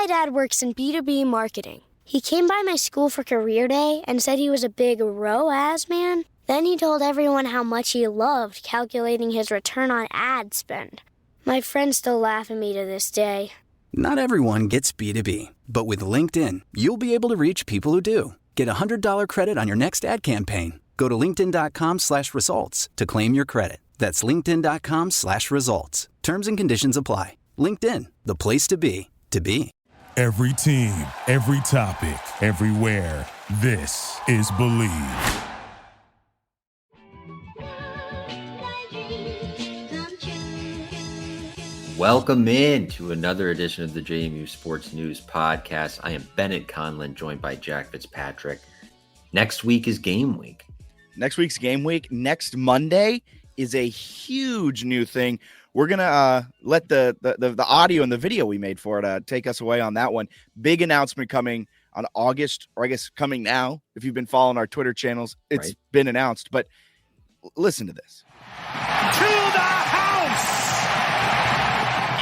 My dad works in B2B marketing. He came by my school for career day and said he was a big ROAS man. Then he told everyone how much he loved calculating his return on ad spend. My friends still laugh at me to this day. Not everyone gets B2B, but with LinkedIn, you'll be able to reach people who do. Get a $100 credit on your next ad campaign. Go to linkedin.com/results to claim your credit. That's linkedin.com/results. Terms and conditions apply. LinkedIn, the place to be, to be. Every team, every topic, everywhere. This is Believe. Welcome in to another edition of the JMU Sports News Podcast. I am Bennett Conlon, joined by Jack Fitzpatrick. Next week is game week. Next week's game week. Next Monday is a huge new thing. We're going to let the audio and the video we made for it take us away on that one. Big announcement coming on August, or I guess coming now. If you've been following our Twitter channels, it's been announced. But listen to this. To the house!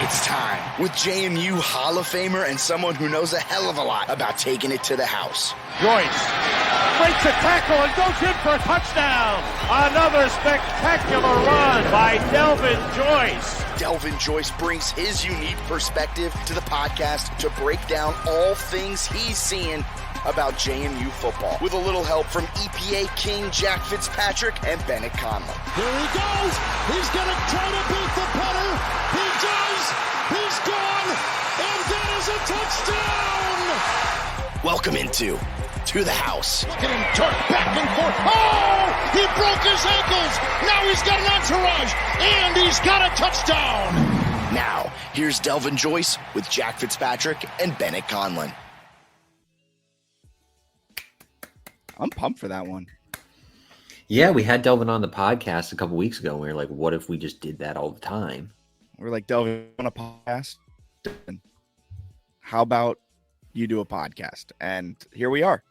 It's time with JMU Hall of Famer and someone who knows a hell of a lot about taking it to the house. Joyce breaks a tackle and goes in for a touchdown. Another spectacular run by Delvin Joyce. Delvin Joyce brings his unique perspective to the podcast to break down all things he's seeing about JMU football, with a little help from EPA King Jack Fitzpatrick and Bennett Conlon. Here he goes. He's going to try to beat the punter. He does. He's gone. And that is a touchdown. Welcome into To the House. Look at him turn back and forth. Oh, he broke his ankles. Now he's got an entourage. And he's got a touchdown. Now, here's Delvin Joyce with Jack Fitzpatrick and Bennett Conlon. I'm pumped for that one. Yeah, we had Delvin on the podcast a couple weeks ago. And we were like, what if we just did that all the time? We're like, Delvin, on a podcast? How about you do a podcast? And here we are.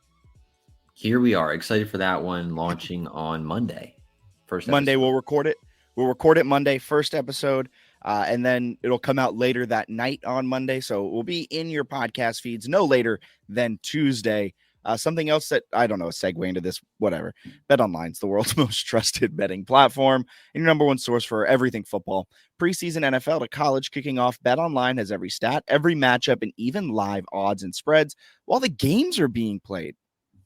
Here we are. Excited for that one, launching on Monday. First Monday, episode. we'll record it. We'll record it Monday, first episode. And then it'll come out later that night on Monday. So it will be in your podcast feeds no later than Tuesday. Something else that, I don't know, a segue into this, whatever. BetOnline's the world's most trusted betting platform and your number one source for everything football. Preseason NFL to college kicking off, BetOnline has every stat, every matchup, and even live odds and spreads while the games are being played.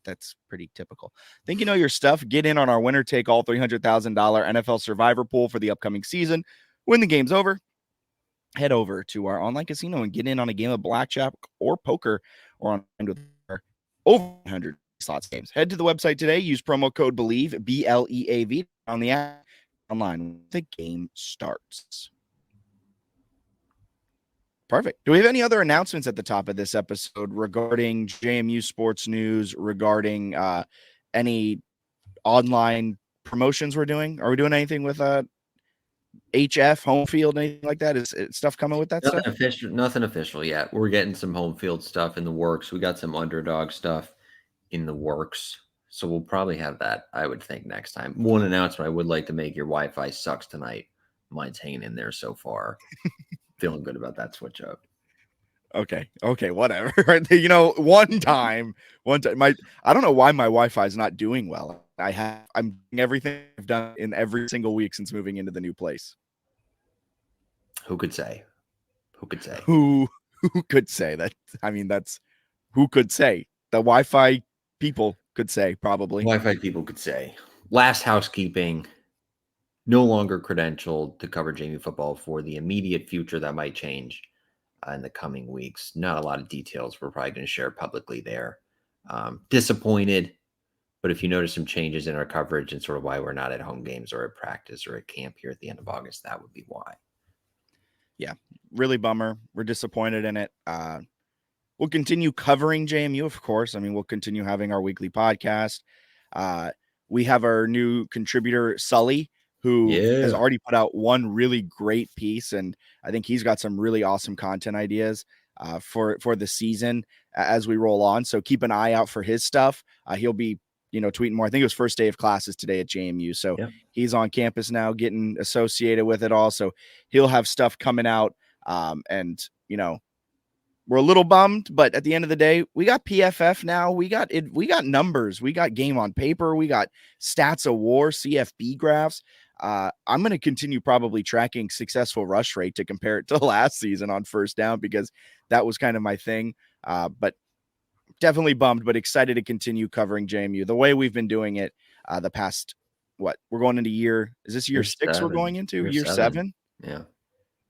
That's pretty typical. Think you know your stuff? Get in on our winner-take-all $300,000 NFL Survivor pool for the upcoming season. When the game's over, head over to our online casino and get in on a game of blackjack or poker or on with over 100 slots games. Head to the website today. Use promo code BELIEVE, BLEAV, on the app online when the game starts. Perfect. Do we have any other announcements at the top of this episode regarding JMU sports news, regarding any online promotions we're doing? Are we doing anything with HF, home field, anything like that? Is stuff coming with that stuff? Nothing official yet. We're getting some home field stuff in the works. We got some underdog stuff in the works. So we'll probably have that, I would think, next time. One announcement I would like to make: your Wi-Fi sucks tonight. Mine's hanging in there so far. Feeling good about that switch up. Okay, whatever. You know, one time, I don't know why my Wi-Fi is not doing well. I'm doing everything I've done in every single week since moving into the new place. Who could say? Who could say? Who could say that? I mean, that's who could say. The Wi-Fi people could say, probably. Wi-Fi people could say. Last housekeeping. No longer credentialed to cover JMU football for the immediate future. That might change in the coming weeks. Not a lot of details we're probably going to share publicly there. Disappointed, but if you notice some changes in our coverage and sort of why we're not at home games or at practice or at camp here at the end of August, that would be why. Yeah, really bummer. We're disappointed in it. We'll continue covering JMU, of course. I mean, we'll continue having our weekly podcast. We have our new contributor, Sully, who has already put out one really great piece, and I think he's got some really awesome content ideas for the season as we roll on. So keep an eye out for his stuff. He'll be, tweeting more. I think it was first day of classes today at JMU. So he's on campus now, getting associated with it all. So he'll have stuff coming out, and we're a little bummed, but at the end of the day, we got PFF now. We got numbers. We got game on paper. We got stats of war, CFB graphs. I'm going to continue probably tracking successful rush rate to compare it to last season on first down, because that was kind of my thing. But definitely bummed, but excited to continue covering JMU the way we've been doing it the past, we're going into is this year 6 7. we're going into? Year 7. 7? Yeah.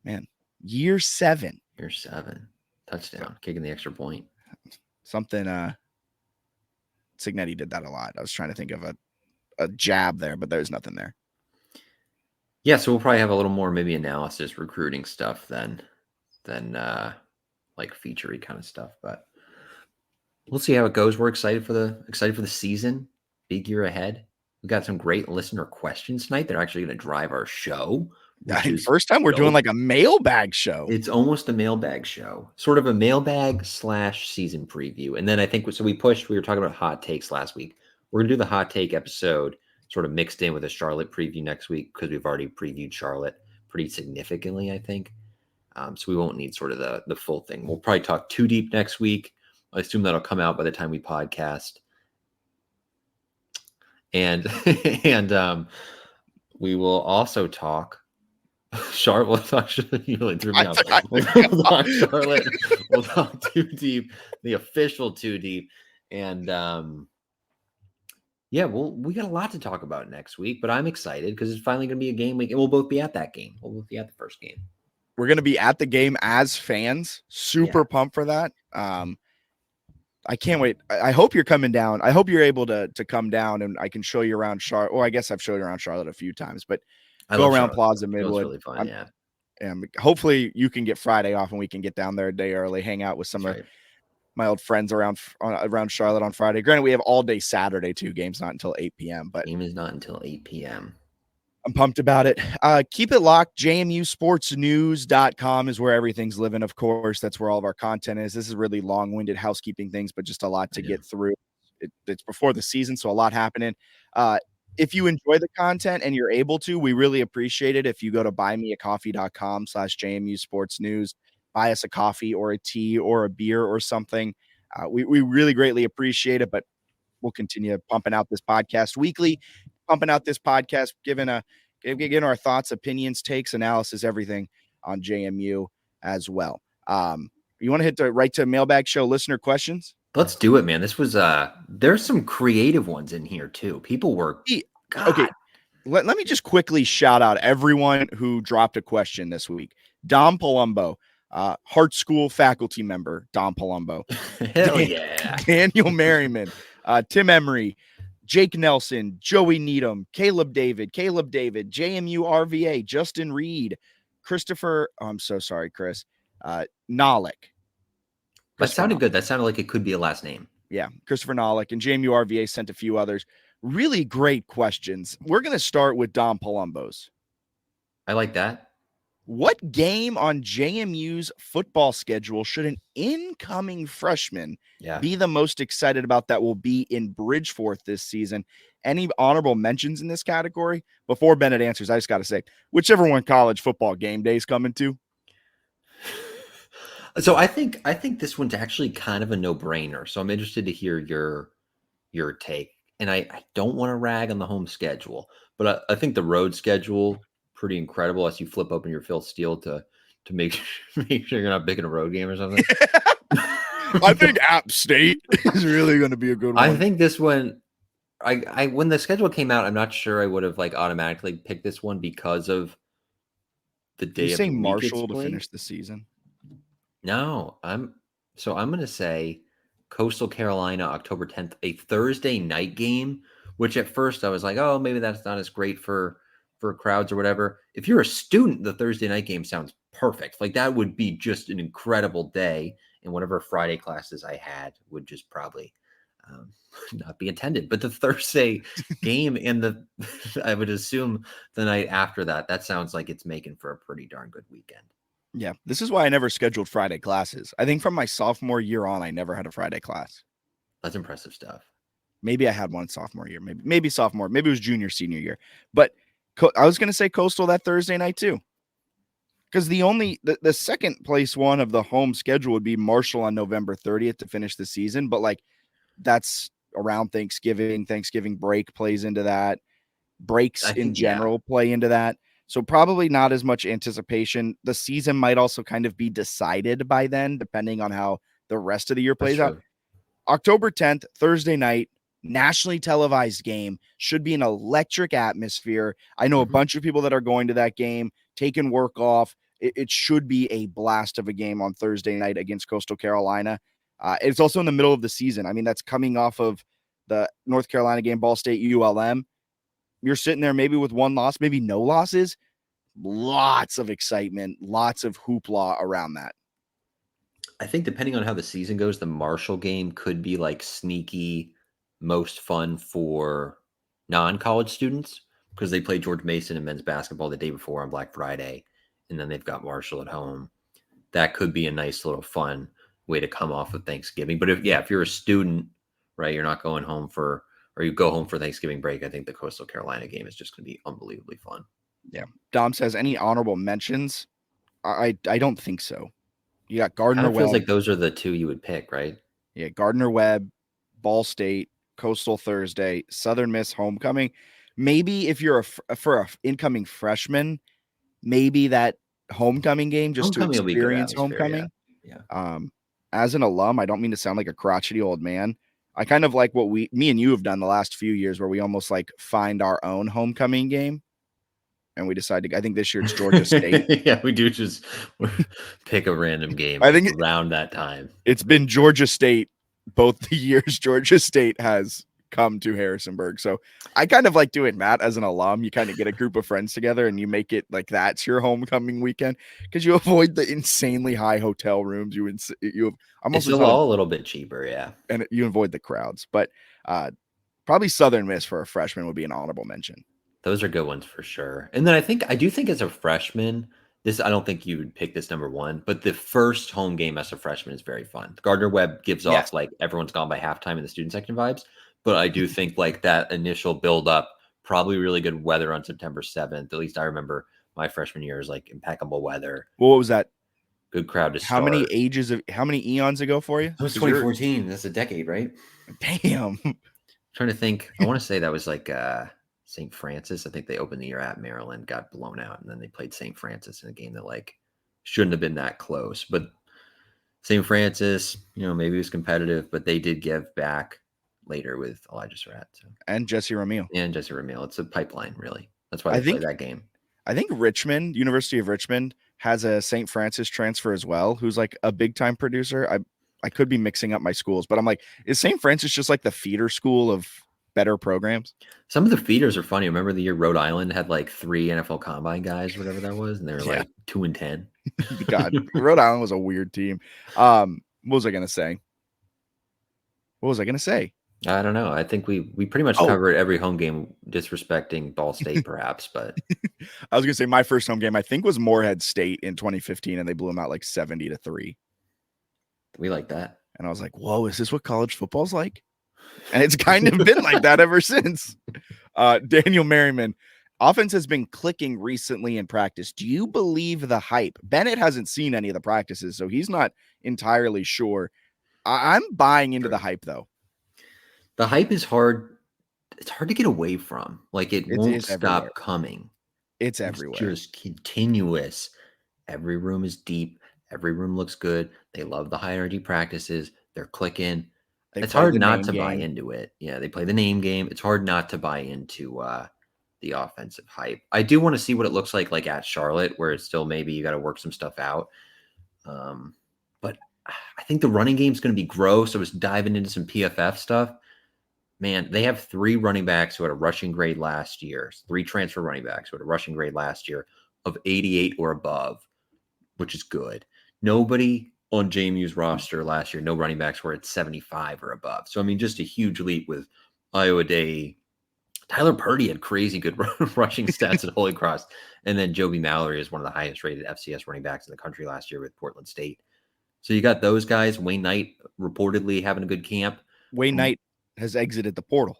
Man, year 7. Year 7. Touchdown, kicking the extra point. Something, Signetti did that a lot. I was trying to think of a jab there, but there's nothing there. Yeah, so we'll probably have a little more maybe analysis, recruiting stuff than like feature-y kind of stuff, but we'll see how it goes. We're excited for the season. Big year ahead. We got some great listener questions tonight. They're actually going to drive our show. First time we're doing like a mailbag show. It's almost a mailbag show, sort of a mailbag / season preview. And then I think we were talking about hot takes last week. We're going to do the hot take episode sort of mixed in with a Charlotte preview next week, because we've already previewed Charlotte pretty significantly, I think. So we won't need sort of the full thing. We'll probably talk too deep next week. I assume that'll come out by the time we podcast. And we will also talk Charlotte. We'll talk Charlotte. You really threw me off. We'll talk Charlotte. We'll talk too deep, the official too deep, and yeah, we got a lot to talk about next week. But I'm excited because it's finally going to be a game week, and we'll both be at that game. We'll both be at the first game. We're going to be at the game as fans. Super pumped for that. I can't wait. I hope you're coming down. I hope you're able to come down and I can show you around Charlotte. Well, I guess I've showed you around Charlotte a few times, but go around Charlotte. Plaza Midwood. Really fun, yeah. And hopefully you can get Friday off and we can get down there a day early, hang out with some of my old friends around Charlotte on Friday. Granted, we have all day Saturday too. Game's not until 8 p.m. But game is not until 8 p.m. I'm pumped about it. Keep it locked. JMUsportsnews.com is where everything's living. Of course, that's where all of our content is. This is really long-winded housekeeping things, but just a lot to get through. It's before the season, so a lot happening. If you enjoy the content and you're able to, we really appreciate it if you go to buymeacoffee.com/JMUsportsnews, buy us a coffee or a tea or a beer or something. We really greatly appreciate it, but we'll continue pumping out this podcast weekly, giving our thoughts, opinions, takes, analysis, everything on JMU as well. You want to hit right to mailbag show listener questions? Let's do it, man. This was there's some creative ones in here too. People were okay. Let me just quickly shout out everyone who dropped a question this week. Dom Palumbo, Hart School faculty member, Dom Palumbo. Hell yeah. Daniel Merriman, Tim Emery, Jake Nelson, Joey Needham, Caleb David, JMU RVA, Justin Reed, Christopher. Oh, I'm so sorry, Chris. Nolick. That sounded good. That sounded like it could be a last name. Yeah, Christopher Nolick and JMU RVA sent a few others. Really great questions. We're going to start with Dom Palumbo's. I like that. What game on JMU's football schedule should an incoming freshman be the most excited about that will be in Bridgeforth this season? Any honorable mentions in this category? Before Bennett answers, I just got to say, whichever one college football game day is coming to. So I think this one's actually kind of a no-brainer. So I'm interested to hear your take. And I don't want to rag on the home schedule, but I think the road schedule pretty incredible as you flip open your Phil Steele to make sure you're not picking a road game or something. I think App State is really going to be a good one. I think this one, I when the schedule came out, I'm not sure I would have like automatically picked this one because of the day. You of saying the Marshall to finish the season? No, I'm going to say Coastal Carolina, October 10th, a Thursday night game, which at first I was like, oh, maybe that's not as great for crowds or whatever. If you're a student, the Thursday night game sounds perfect. Like that would be just an incredible day. And whatever Friday classes I had would just probably not be attended. But the Thursday game and I would assume the night after that sounds like it's making for a pretty darn good weekend. Yeah, this is why I never scheduled Friday classes. I think from my sophomore year on, I never had a Friday class. That's impressive stuff. Maybe I had one sophomore year, maybe sophomore, maybe it was junior, senior year. But I was going to say Coastal that Thursday night too. Because the second place one of the home schedule would be Marshall on November 30th to finish the season, but like that's around Thanksgiving. Thanksgiving break plays into that. Breaks in general play into that. So probably not as much anticipation. The season might also kind of be decided by then, depending on how the rest of the year plays out. October 10th, Thursday night, nationally televised game. Should be an electric atmosphere. I know a bunch of people that are going to that game, taking work off. It should be a blast of a game on Thursday night against Coastal Carolina. It's also in the middle of the season. I mean, that's coming off of the North Carolina game, Ball State, ULM. You're sitting there maybe with one loss, maybe no losses. Lots of excitement, lots of hoopla around that. I think depending on how the season goes, the Marshall game could be like sneaky most fun for non-college students because they play George Mason in men's basketball the day before on Black Friday, and then they've got Marshall at home. That could be a nice little fun way to come off of Thanksgiving. But if you're a student, right, you're not going home or you go home for Thanksgiving break, I think the Coastal Carolina game is just going to be unbelievably fun. Yeah. Dom says, any honorable mentions? I don't think so. You got Gardner-Webb. Feels like those are the two you would pick, right? Yeah, Gardner-Webb, Ball State, Coastal Thursday, Southern Miss homecoming. Maybe if you're for an incoming freshman, maybe that homecoming game just to experience homecoming. Yeah. As an alum, I don't mean to sound like a crotchety old man. I kind of like what me and you have done the last few years where we almost like find our own homecoming game. And we decided I think this year it's Georgia State. Yeah, we do just pick a random game I think around that time. It's been Georgia State both the years Georgia State has come to Harrisonburg. So I kind of like doing that as an alum. You kind of get a group of friends together and you make it like that's your homecoming weekend because you avoid the insanely high hotel rooms. You have almost it's all a little bit cheaper, yeah. And you avoid the crowds. But probably Southern Miss for a freshman would be an honorable mention. Those are good ones for sure. And then I do think as a freshman, I don't think you would pick this number one, but the first home game as a freshman is very fun. Gardner-Webb gives off like everyone's gone by halftime in the student section vibes, but I do think like that initial build up, probably really good weather on September 7th. At least I remember my freshman year is like impeccable weather. Well, what was that? Good crowd to start. How many eons ago for you? It was 2014. That's a decade, right? Damn. Trying to think. I want to say that was like St. Francis. I think they opened the year at Maryland, got blown out, and then they played St. Francis in a game that like shouldn't have been that close. But St. Francis, maybe it was competitive, but they did give back later with Elijah Surratt. And Jesse Ramil. It's a pipeline, really. That's why they play that game. I think University of Richmond has a St. Francis transfer as well, who's like a big time producer. I could be mixing up my schools, but I'm like, is St. Francis just like the feeder school of better programs? Some of the feeders are funny. Remember the year Rhode Island had like 3 NFL Combine guys, whatever that was, and they were like 2-10. God, Rhode Island was a weird team. What was I gonna say? I don't know. I think we pretty much covered every home game, disrespecting Ball State, perhaps. But I was gonna say my first home game I think was Morehead State in 2015, and they blew them out like 70-3. We like that, and I was like, "Whoa, is this what college football's like?" And it's kind of been like that ever since. Daniel Merriman, offense has been clicking recently in practice. Do you believe the hype? Bennett hasn't seen any of the practices, so he's not entirely sure. I'm buying into the hype, though. The hype is hard. It's hard to get away from. Like it won't stop coming. It's everywhere. Just continuous. Every room is deep. Every room looks good. They love the high energy practices. They're clicking. It's hard not to buy into it. Yeah, they play the name game. It's hard not to buy into the offensive hype. I do want to see what it looks like at Charlotte, where it's still maybe you got to work some stuff out. But I think the running game is going to be gross. I was diving into some PFF stuff. Man, they have 3 running backs who had a rushing grade last year. 3 transfer running backs who had a rushing grade last year of 88 or above, which is good. Nobody on JMU's roster last year, no running backs were at 75 or above. So, I mean, just a huge leap with Iowa Day. Tyler Purdy had crazy good rushing stats at Holy Cross. And then Joby Mallory is one of the highest rated FCS running backs in the country last year with Portland State. So you got those guys. Wayne Knight reportedly having a good camp. Wayne Knight has exited the portal.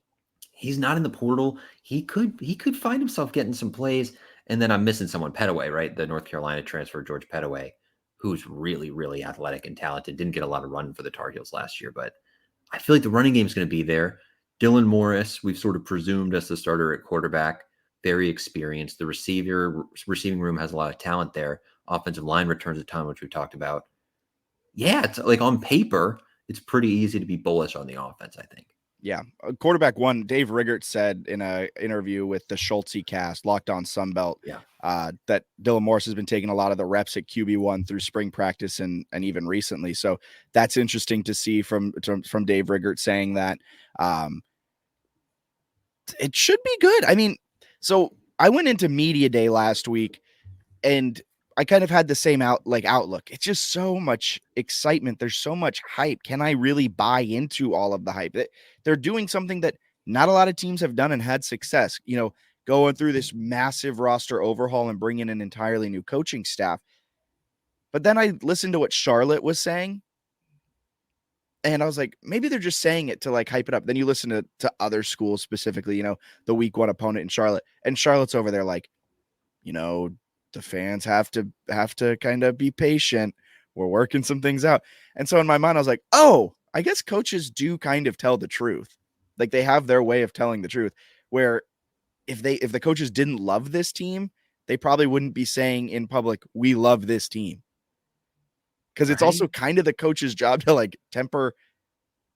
He's not in the portal. He could find himself getting some plays. And then I'm missing someone, Pettaway, right? The North Carolina transfer, George Pettaway, who's really, really athletic and talented. Didn't get a lot of run for the Tar Heels last year, but I feel like the running game is going to be there. Dylan Morris, we've sort of presumed as the starter at quarterback, very experienced. The receiving room has a lot of talent there. Offensive line returns a ton, which we talked about. Yeah, it's like on paper, it's pretty easy to be bullish on the offense, I think. Yeah. Quarterback one, Dave Riggert said in an interview with the Schultze cast, Locked On Sunbelt, that Dylan Morris has been taking a lot of the reps at QB1 through spring practice and even recently. So that's interesting to see from Dave Riggert saying that. It should be good. I mean, so I went into media day last week and I kind of had the same outlook. It's just so much excitement. There's so much hype. Can I really buy into all of the hype? They're doing something that not a lot of teams have done and had success, going through this massive roster overhaul and bringing in an entirely new coaching staff. But then I listened to what Charlotte was saying. And I was like, maybe they're just saying it to hype it up. Then you listen to other schools, specifically, the week one opponent in Charlotte, and Charlotte's over there the fans have to kind of be patient. We're working some things out. And so in my mind, I was like, oh, I guess coaches do kind of tell the truth. Like they have their way of telling the truth, where if the coaches didn't love this team, they probably wouldn't be saying in public, we love this team. Because it's also kind of the coach's job to temper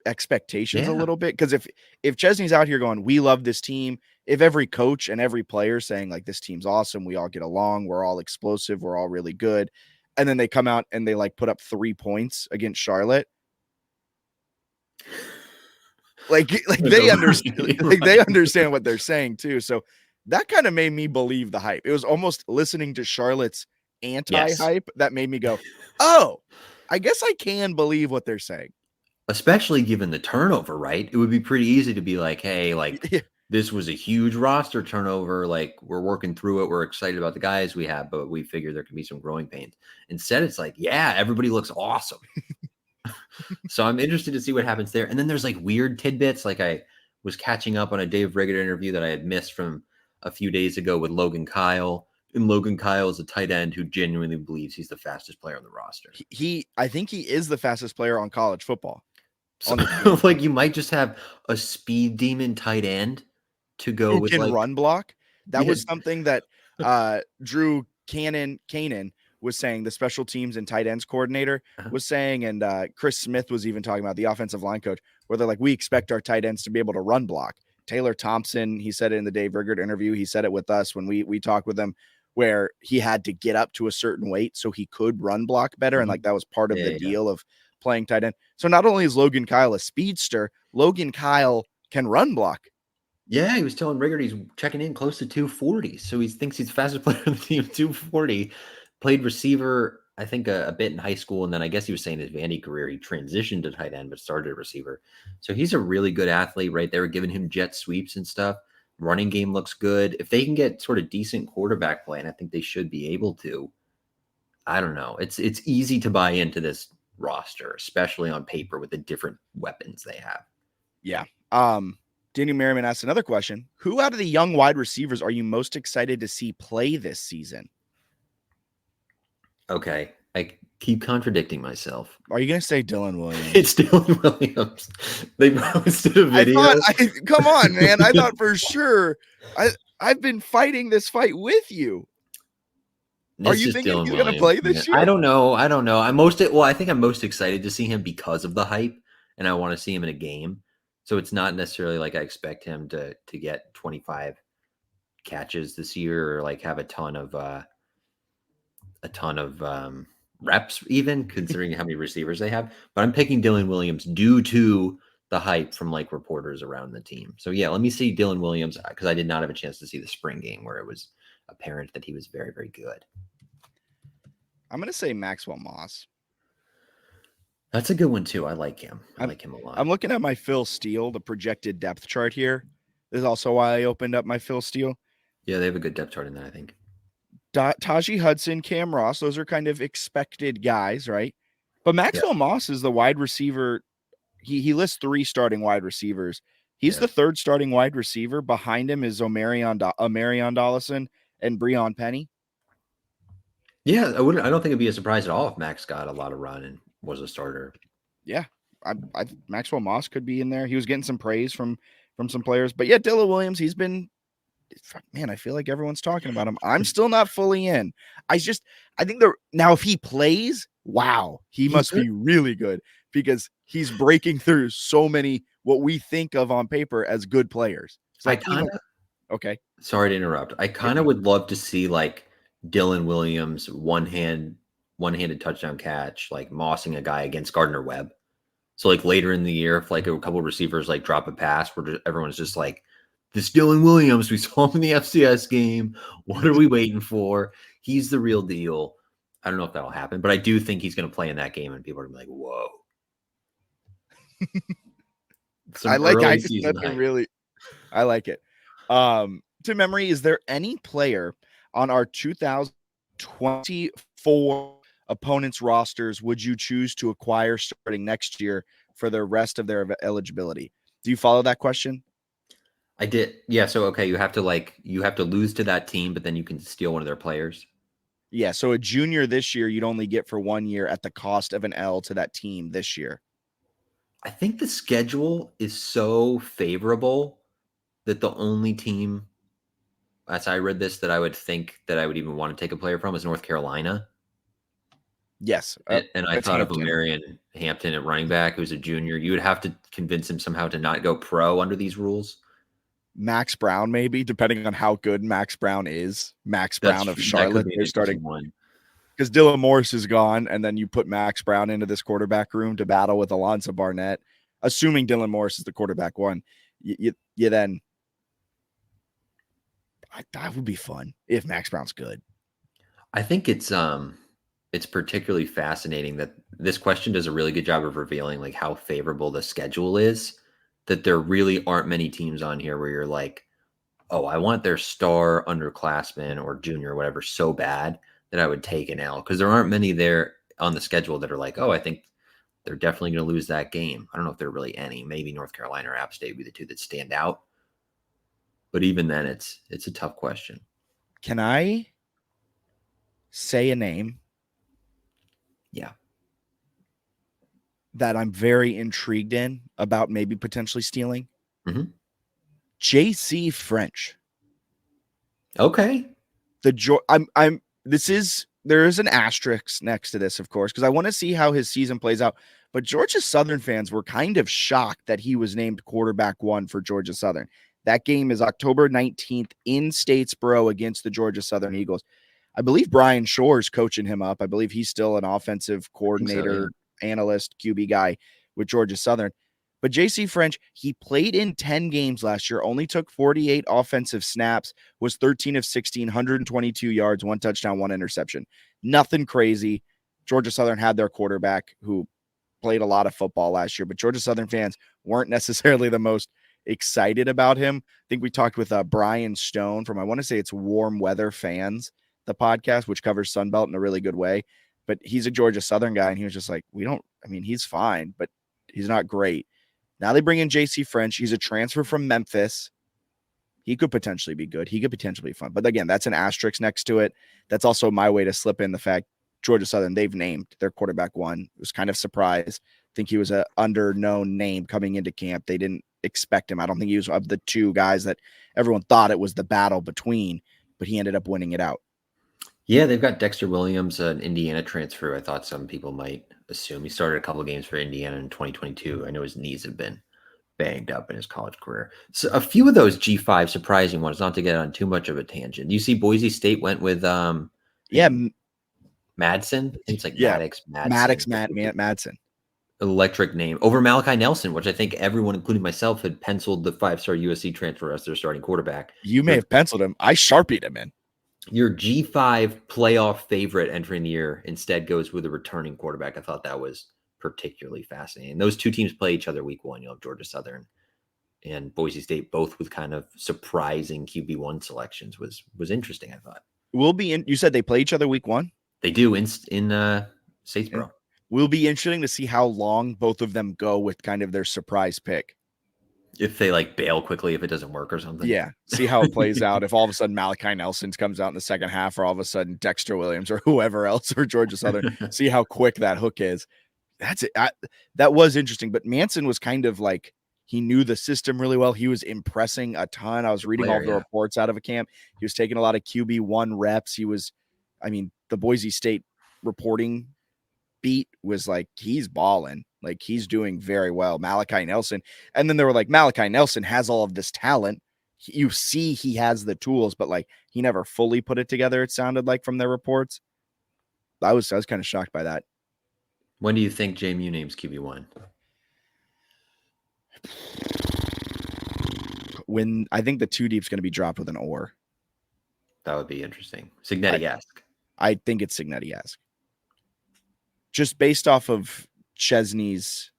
expectations a little bit. Because if Chesney's out here going, we love this team, if every coach and every player saying this team's awesome, we all get along, we're all explosive, we're all really good, and then they come out and they put up 3 points against Charlotte, they understand, they understand what they're saying too. So that kind of made me believe the hype. It was almost listening to Charlotte's anti-hype that made me go, oh, I guess I can believe what they're saying. Especially given the turnover, right? It would be pretty easy to be like, hey, this was a huge roster turnover. We're working through it. We're excited about the guys we have, but we figure there could be some growing pains. Instead, it's everybody looks awesome. So I'm interested to see what happens there. And then there's weird tidbits. I was catching up on a Dave Riggert interview that I had missed from a few days ago with Logan Kyle. And Logan Kyle is a tight end who genuinely believes he's the fastest player on the roster. I think he is the fastest player on college football. So, you might just have a speed demon tight end to go who with can run block. That was something that Drew Cannon was saying, the special teams and tight ends coordinator was saying, and Chris Smith was even talking about, the offensive line coach, where they're we expect our tight ends to be able to run block. Taylor Thompson, he said it in the Dave Riggert interview. He said it with us when we talked with him, where he had to get up to a certain weight so he could run block better. And that was part of the deal of playing tight end. So not only is Logan Kyle a speedster, Logan Kyle can run block. Yeah, he was telling Riggert he's checking in close to 240. So he thinks he's the fastest player on the team, 240. Played receiver, I think, a bit in high school. And then I guess he was saying his Vandy career, he transitioned to tight end, but started a receiver. So he's a really good athlete, right? They were giving him jet sweeps and stuff. Running game looks good. If they can get sort of decent quarterback play, and I think they should be able to, I don't know. It's easy to buy into this roster, especially on paper with the different weapons they have. Yeah. Daniel Merriman asked another question. Who out of the young wide receivers are you most excited to see play this season? Okay. I keep contradicting myself. Are you going to say Dylan Williams? It's Dylan Williams. They posted a video. Come on, man. I thought for sure. I've been fighting this fight with you. Are you thinking he's going to play this year? I don't know. I think I'm most excited to see him because of the hype, and I want to see him in a game. So it's not necessarily I expect him to get 25 catches this year or have a ton of reps, even considering how many receivers they have. But I'm picking Dylan Williams due to the hype from reporters around the team. So yeah, let me see Dylan Williams, because I did not have a chance to see the spring game where it was apparent that he was very, very good. I'm going to say Maxwell Moss. That's a good one too. I like him. I like him a lot. I'm looking at my Phil Steele, the projected depth chart here. This is also why I opened up my Phil Steele. Yeah, they have a good depth chart in that, I think. Tajee Hudson, Cam Ross, those are kind of expected guys, right? But Maxwell Moss is the wide receiver. He lists 3 starting wide receivers. He's the 3rd starting wide receiver. Behind him is Omarion Dollison and Breon Penny. Yeah, I don't think it'd be a surprise at all if Max got a lot of run and was a starter. Yeah, I Maxwell Moss could be in there. He was getting some praise from some players, but yeah, Dylan Williams, he's been, man, I feel like everyone's talking about him. I'm still not fully in. I think now if he plays, wow, he must be really good because he's breaking through so many what we think of on paper as good players. It's like okay. Sorry to interrupt. I kind of would love to see like Dylan Williams one-handed touchdown catch, like mossing a guy against Gardner Webb. So like later in the year, if like a couple of receivers like drop a pass, where everyone's just like, "This Dylan Williams, we saw him in the FCS game. What are we waiting for? He's the real deal." I don't know if that'll happen, but I do think he's going to play in that game, and people are gonna be like, "Whoa!" I like it. To memory, is there any player on our 2024 opponents rosters would you choose to acquire starting next year for the rest of their eligibility? Do you follow that question? I did. Yeah. So, okay. You have to lose to that team, but then you can steal one of their players. Yeah. So a junior this year, you'd only get for 1 year at the cost of an L to that team this year. I think the schedule is so favorable that the only team, as I read this, that I would think that I would even want to take a player from is North Carolina. Yes. And I thought of Marion Hampton at running back, who's a junior. You would have to convince him somehow to not go pro under these rules. Max Brown, maybe, depending on how good Max Brown is. Max Brown of Charlotte, they're starting one. Because Dylan Morris is gone, and then you put Max Brown into this quarterback room to battle with Alonzo Barnett, assuming Dylan Morris is the quarterback one. You then that would be fun if Max Brown's good. I think it's particularly fascinating that this question does a really good job of revealing like how favorable the schedule is. That there really aren't many teams on here where you're like, oh, I want their star underclassman or junior or whatever so bad that I would take an L, because there aren't many there on the schedule that are like, oh, I think they're definitely going to lose that game. I don't know if there are really any. Maybe North Carolina or App State would be the two that stand out. But even then, it's a tough question. Can I say a name? Yeah. That I'm very intrigued in about maybe potentially stealing. Mm-hmm. JC French. Okay. There is an asterisk next to this, of course, because I want to see how his season plays out. But Georgia Southern fans were kind of shocked that he was named quarterback one for Georgia Southern. That game is October 19th in Statesboro against the Georgia Southern Eagles. I believe Brian Shore's coaching him up. I believe he's still an offensive coordinator, analyst, QB guy with Georgia Southern. But JC French, he played in 10 games last year, only took 48 offensive snaps, was 13 of 16, 122 yards, 1 touchdown, 1 interception. Nothing crazy. Georgia Southern had their quarterback who played a lot of football last year, but Georgia Southern fans weren't necessarily the most excited about him. I think we talked with Brian Stone from, I want to say it's Warm Weather Fans, the podcast, which covers Sunbelt in a really good way. But he's a Georgia Southern guy, and he was just like, he's fine, but he's not great. Now they bring in JC French. He's a transfer from Memphis. He could potentially be good. He could potentially be fun. But again, that's an asterisk next to it. That's also my way to slip in the fact Georgia Southern, they've named their quarterback one. It was kind of surprised. I think he was an under-known name coming into camp. They didn't expect him. I don't think he was of the two guys that everyone thought it was the battle between, but he ended up winning it out. Yeah, they've got Dexter Williams, an Indiana transfer. I thought some people might assume he started a couple of games for Indiana in 2022. I know his knees have been banged up in his college career. So a few of those G5 surprising ones, not to get on too much of a tangent. You see Boise State went with Madsen. I think it's like Madsen. Electric name over Malachi Nelson, which I think everyone, including myself, had penciled the 5-star USC transfer as their starting quarterback. You may have penciled him. I Sharpied him in. Your G5 playoff favorite entering the year instead goes with a returning quarterback. I thought that was particularly fascinating. Those two teams play each other week one. You'll have Georgia Southern and Boise State, both with kind of surprising QB1 selections. Was interesting, I thought. You said they play each other week one? They do in Statesboro. Will be interesting to see how long both of them go with kind of their surprise pick. If they like bail quickly, if it doesn't work or something. Yeah. See how it plays out. If all of a sudden Malachi Nelson comes out in the second half, or all of a sudden Dexter Williams or whoever else, or Georgia Southern, see how quick that hook is. That's it. That was interesting. But Manson was kind of like, he knew the system really well. He was impressing a ton. I was reading all the reports out of a camp. He was taking a lot of QB1 reps. The Boise State reporting beat was like, he's balling. Like, he's doing very well. Malachi Nelson. And then they were like, Malachi Nelson has all of this talent. You see, he has the tools, but like, he never fully put it together. It sounded like from their reports. I was kind of shocked by that. When do you think JMU names QB1? When I think the 2 deep is going to be dropped with an or. That would be interesting. Signetti-esque. I think it's Signetti-esque. Just based off of Chesney's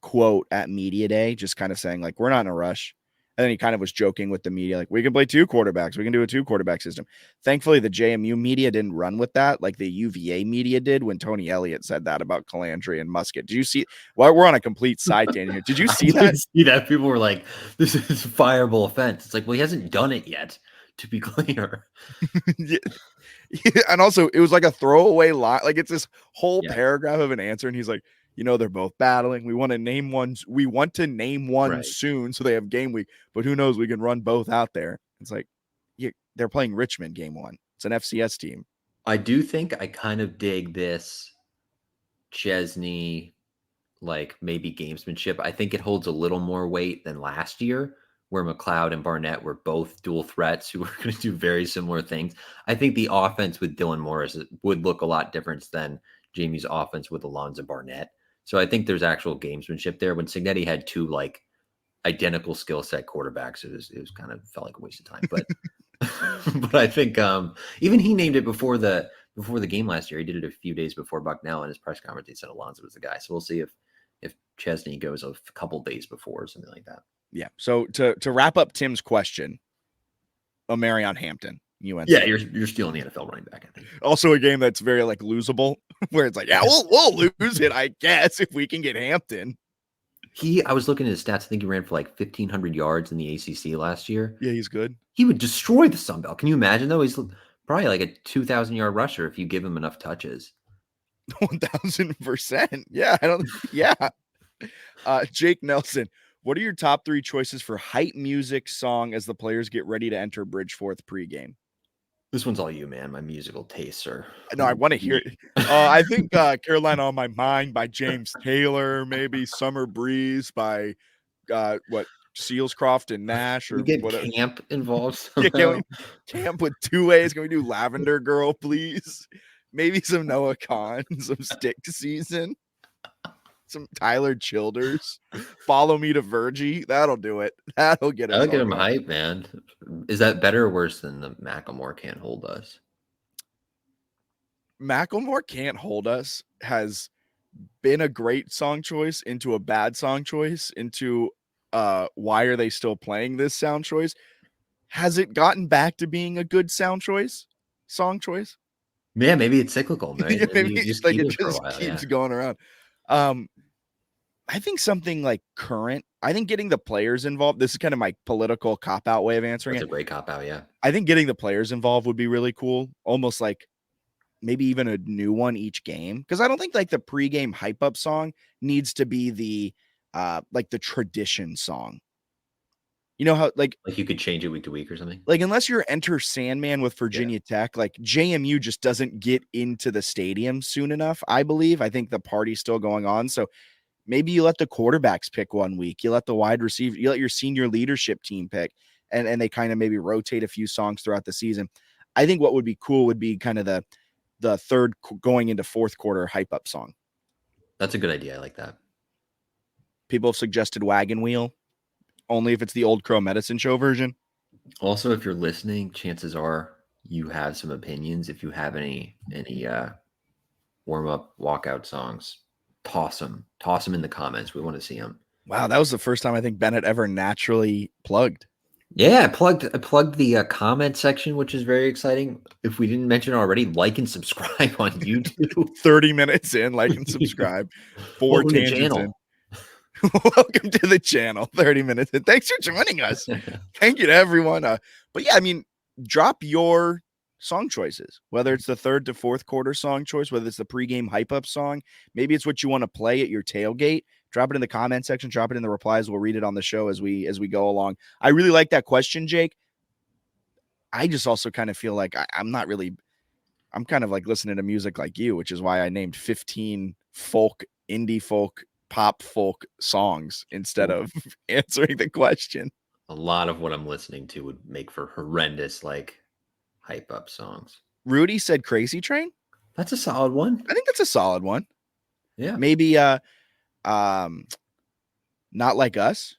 quote at media day, just kind of saying like, we're not in a rush. And then he kind of was joking with the media, like, we can play 2 quarterbacks. We can do a 2 quarterback system. Thankfully, the JMU media didn't run with that like the UVA media did when Tony Elliott said that about Calandry and Musket. Did you see? Well, we're on a complete side tangent here. Did you see that? See that? People were like, this is a fireable offense. It's like, well, he hasn't done it yet, to be clear. Yeah. And also, it was like a throwaway line. Like, it's this whole paragraph of an answer. And he's like, they're both battling. We want to name one. We want to name one soon, so they have game week. But who knows? We can run both out there. It's like, they're playing Richmond game 1. It's an FCS team. I do think I kind of dig this Chesney, like maybe gamesmanship. I think it holds a little more weight than last year, where McLeod and Barnett were both dual threats who were going to do very similar things. I think the offense with Dylan Morris would look a lot different than Jamie's offense with Alonzo Barnett. So I think there's actual gamesmanship there. When Signetti had 2 like identical skill set quarterbacks, it was kind of felt like a waste of time. But but I think even he named it before the game last year. He did it a few days before Bucknell in his press conference. He said Alonzo was the guy. So we'll see if Chesney goes a couple days before or something like that. Yeah. So to wrap up Tim's question, Omarion Hampton, UNC. Yeah, you're stealing the NFL running back, I think. Also a game that's very like losable, where it's like, yeah, we'll lose it, I guess, if we can get Hampton. I was looking at his stats. I think he ran for like 1,500 yards in the ACC last year. Yeah, he's good. He would destroy the Sun Belt. Can you imagine though? He's probably like a 2,000-yard rusher if you give him enough touches. 1,000%. Yeah, Jake Nelson. What are your top 3 choices for hype music song as the players get ready to enter Bridgeforth pregame? This one's all you, man. My musical tastes are. No, I want to hear it. I think Carolina on My Mind by James Taylor, maybe Summer Breeze by Sealscroft and Nash, or we get whatever. Camp involved. Camp with 2 A's. Can we do Lavender Girl, please? Maybe some Noah Khan, some Stick Season. Some Tyler Childers, Follow Me to Virgie. That'll do it. That'll get him hype, man. Is that better or worse than the Macklemore Can't Hold Us? Macklemore Can't Hold Us has been a great song choice into a bad song choice into why are they still playing this sound choice? Has it gotten back to being a good song choice? Yeah, maybe it's cyclical. Right? Maybe it just keeps going around. I think something like current. I think getting the players involved. This is kind of my political cop-out way of answering it. That's a great cop-out, yeah. I think getting the players involved would be really cool. Almost like maybe even a new one each game. Because I don't think like the pregame hype-up song needs to be the like the tradition song. You know how like you could change it week to week or something? Like unless you're Enter Sandman with Virginia Tech, like JMU just doesn't get into the stadium soon enough, I believe. I think the party's still going on. So maybe you let the quarterbacks pick one week. You let the wide receiver, you let your senior leadership team pick, and they kind of maybe rotate a few songs throughout the season. I think what would be cool would be kind of the third going into fourth quarter hype up song. That's a good idea. I like that. People have suggested Wagon Wheel, only if it's the Old Crow Medicine Show version. Also, if you're listening, chances are you have some opinions. If you have any warm up walkout songs, toss them in the comments. We want to see them. Wow, that was the first time I think Bennett ever naturally plugged. Yeah, I plugged the comment section, which is very exciting. If we didn't mention it already, like and subscribe on YouTube. 30 minutes in, like and subscribe. 4 tangents in. Welcome to the channel, 30 minutes. And thanks for joining us. Thank you to everyone. But yeah, I mean, drop your song choices, whether it's the third to fourth quarter song choice, whether it's the pregame hype up song, maybe it's what you want to play at your tailgate. Drop it in the comment section, drop it in the replies. We'll read it on the show as we go along. I really like that question, Jake. I just also kind of feel like I'm kind of like listening to music like you, which is why I named 15 folk, indie folk, pop folk songs instead of answering the question. A lot of what I'm listening to would make for horrendous, like, hype up songs. Rudy said Crazy Train. That's a solid one. I think that's a solid one. Yeah. Maybe Not Like Us.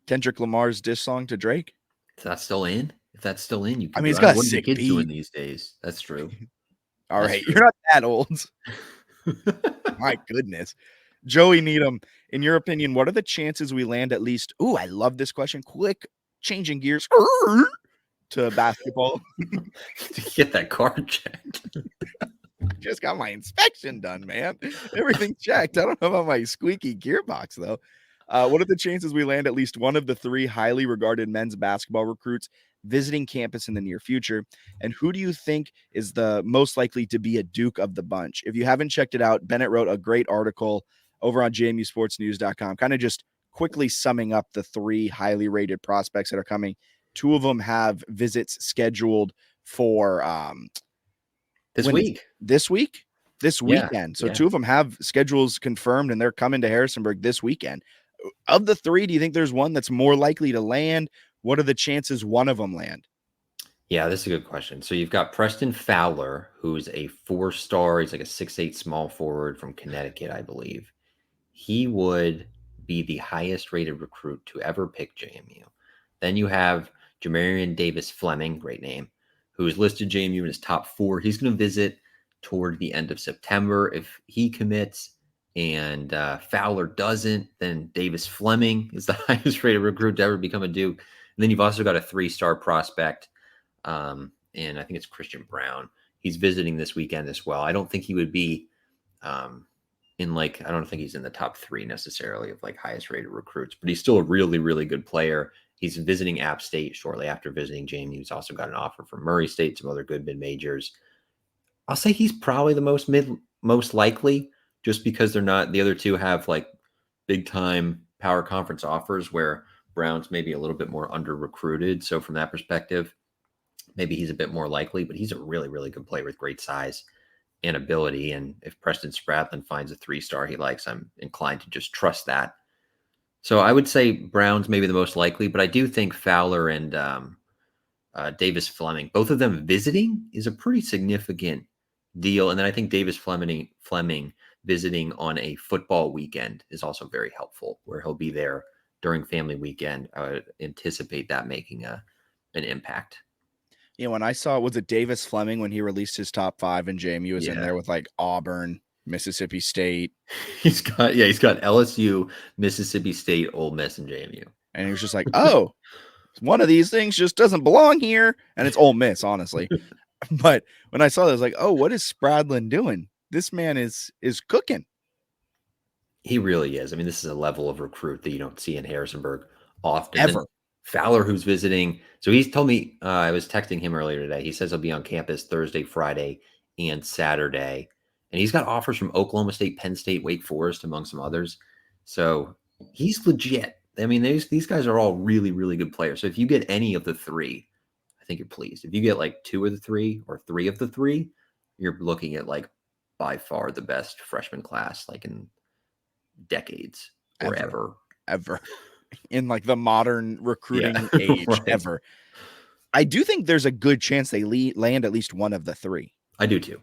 Kendrick Lamar's diss song to Drake. Is that still in? If that's still in, you can. I mean, it's got a what are the sick kids beat doing these days. That's true. All That's right, true. you're not that old. My goodness. Joey Needham, in your opinion, what are the chances we land at least? Ooh, I love this question. Quick, changing gears to basketball. To get that car checked. Just got my inspection done, man. Everything's checked. I don't know about my squeaky gearbox, though. What are the chances we land at least one of the 3 highly regarded men's basketball recruits visiting campus in the near future? And who do you think is the most likely to be a Duke of the bunch? If you haven't checked it out, Bennett wrote a great article over on JMUsportsnews.com, kind of just quickly summing up the 3 highly rated prospects that are coming. 2 of them have visits scheduled for This week. This weekend. So 2 of them have schedules confirmed, and they're coming to Harrisonburg this weekend. Of the 3, do you think there's one that's more likely to land? What are the chances one of them land? Yeah, this is a good question. So you've got Preston Fowler, who's a 4-star. He's like a 6'8" small forward from Connecticut, I believe. He would be the highest rated recruit to ever pick JMU. Then you have Jamarian Davis Fleming, great name, who is listed JMU in his top 4. He's going to visit toward the end of September. If he commits and Fowler doesn't, then Davis Fleming is the highest rated recruit to ever become a Duke. And then you've also got a 3-star prospect, and I think it's Christian Brown. He's visiting this weekend as well. I don't think he would be I don't think he's in the top 3 necessarily of like highest rated recruits, but he's still a really, really good player. He's visiting App State shortly after visiting JMU. He's also got an offer from Murray State, some other good mid-majors. I'll say he's probably the most likely, just because they're not, the other 2 have like big time power conference offers where Brown's maybe a little bit more under recruited. So from that perspective, maybe he's a bit more likely, but he's a really, really good player with great size and ability. And if Preston Spradlin finds a 3-star he likes, I'm inclined to just trust that. So I would say Brown's maybe the most likely, but I do think Fowler and Davis Fleming, both of them visiting, is a pretty significant deal. And then I think Davis Fleming visiting on a football weekend is also very helpful, where he'll be there during family weekend. I would anticipate that making an impact. Yeah, when I saw, was it Davis Fleming when he released his top 5 and JMU was in there with like Auburn, Mississippi State. He's got LSU, Mississippi State, Ole Miss, and JMU. And he was just like, oh, one of these things just doesn't belong here. And it's Ole Miss, honestly. But when I saw that, I was like, oh, what is Spradlin doing? This man is cooking. He really is. I mean, this is a level of recruit that you don't see in Harrisonburg often. Ever. Fowler, who's visiting. So he's told me, I was texting him earlier today. He says he'll be on campus Thursday, Friday, and Saturday. And he's got offers from Oklahoma State, Penn State, Wake Forest, among some others. So he's legit. I mean, these guys are all really, really good players. So if you get any of the 3, I think you're pleased. If you get like 2 of the 3 or 3 of the 3, you're looking at like by far the best freshman class, like in decades or ever. In like the modern recruiting age right. ever. I do think there's a good chance they land at least one of the 3. I do too.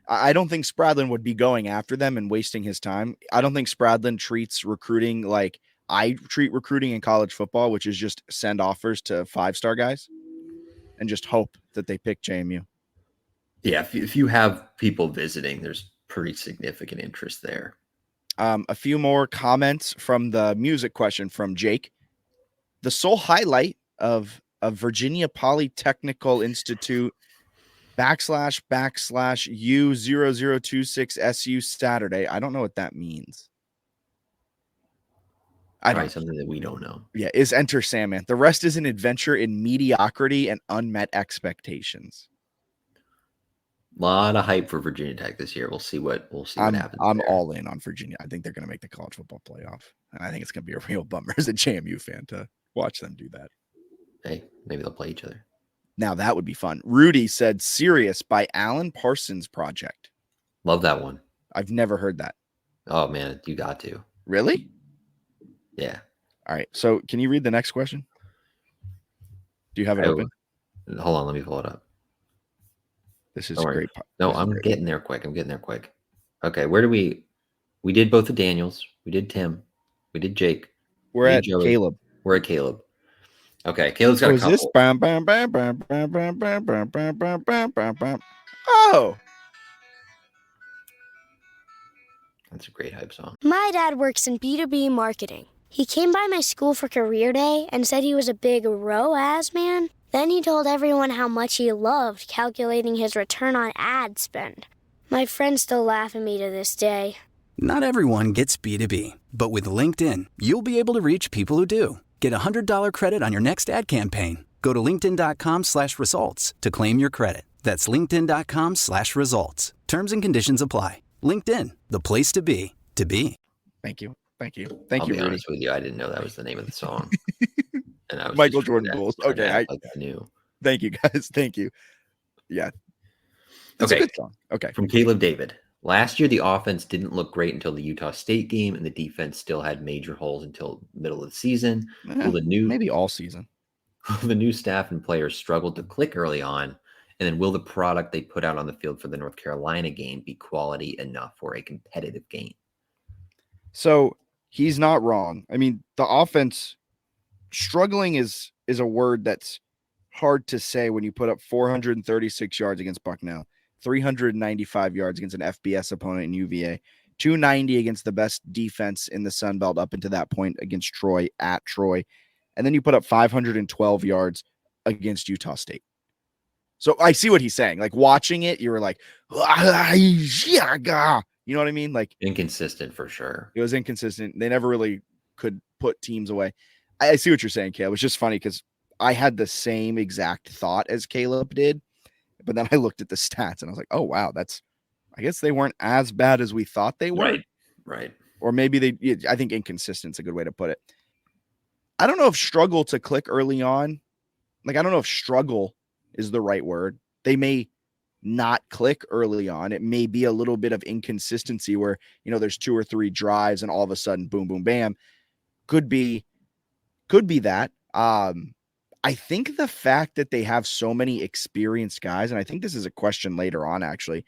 I don't think Spradlin would be going after them and wasting his time. I don't think Spradlin treats recruiting like I treat recruiting in college football, which is just send offers to 5-star guys and just hope that they pick JMU. Yeah, if you have people visiting, there's pretty significant interest there. A few more comments from the music question from Jake. The sole highlight of Virginia Polytechnical Institute //U0026SU Saturday. I don't know what that means. Probably something that we don't know. Yeah, is Enter Sandman. The rest is an adventure in mediocrity and unmet expectations. A lot of hype for Virginia Tech this year. We'll see what happens. I'm there. all in on Virginia. I think they're going to make the college football playoff, and I think it's going to be a real bummer as a JMU fan to watch them do that. Hey, maybe they'll play each other. Now that would be fun. Rudy said "Serious" by Alan Parsons Project. Love that one. I've never heard that. Oh man, you got to. Really? Yeah. All right. So can you read the next question? Do you have it open? Hold on, let me pull it up. This is great. No, I'm getting there quick. Okay, where do we did both the Daniels. We did Tim. We did Jake. We're at Caleb. We're at Caleb. Okay, Caleb's got a couple. This? Oh. That's a great hype song. My dad works in B2B marketing. He came by my school for career day and said he was a big ROAS man. Then he told everyone how much he loved calculating his return on ad spend. My friends still laugh at me to this day. Not everyone gets B2B, but with LinkedIn, you'll be able to reach people who do. Get a $100 credit on your next ad campaign. Go to linkedin.com/results to claim your credit. That's linkedin.com/results. Terms and conditions apply. LinkedIn, the place to be, to be. Thank you. I'll be be honest with you, I didn't know that was the name of the song. And I was Michael Jordan Bulls. Okay, I knew. Thank you, guys. Thank you. Yeah. Okay. A good song. Okay. From Caleb David. Last year, the offense didn't look great until the Utah State game, and the defense still had major holes until middle of the season. Maybe all season. Will the new staff and players struggle to click early on? And then will the product they put out on the field for the North Carolina game be quality enough for a competitive game? So he's not wrong. I mean, the offense struggling is a word that's hard to say when you put up 436 yards against Bucknell, 395 yards against an FBS opponent in UVA, 290 against the best defense in the Sun Belt up until that point against Troy at Troy. And then you put up 512 yards against Utah State. So I see what he's saying. Like watching it, you were like, yeah, you know what I mean? Like inconsistent for sure. It was inconsistent. They never really could put teams away. I see what you're saying, Caleb. It was just funny because I had the same exact thought as Caleb did, but then I looked at the stats and I was like, oh wow, I guess they weren't as bad as we thought they were. Right. Or maybe I think inconsistent is a good way to put it. I don't know if struggle to click early on. Like, I don't know if struggle is the right word. They may not click early on. It may be a little bit of inconsistency where, there's 2 or 3 drives and all of a sudden, boom, boom, bam. Could be that. I think the fact that they have so many experienced guys, and I think this is a question later on actually,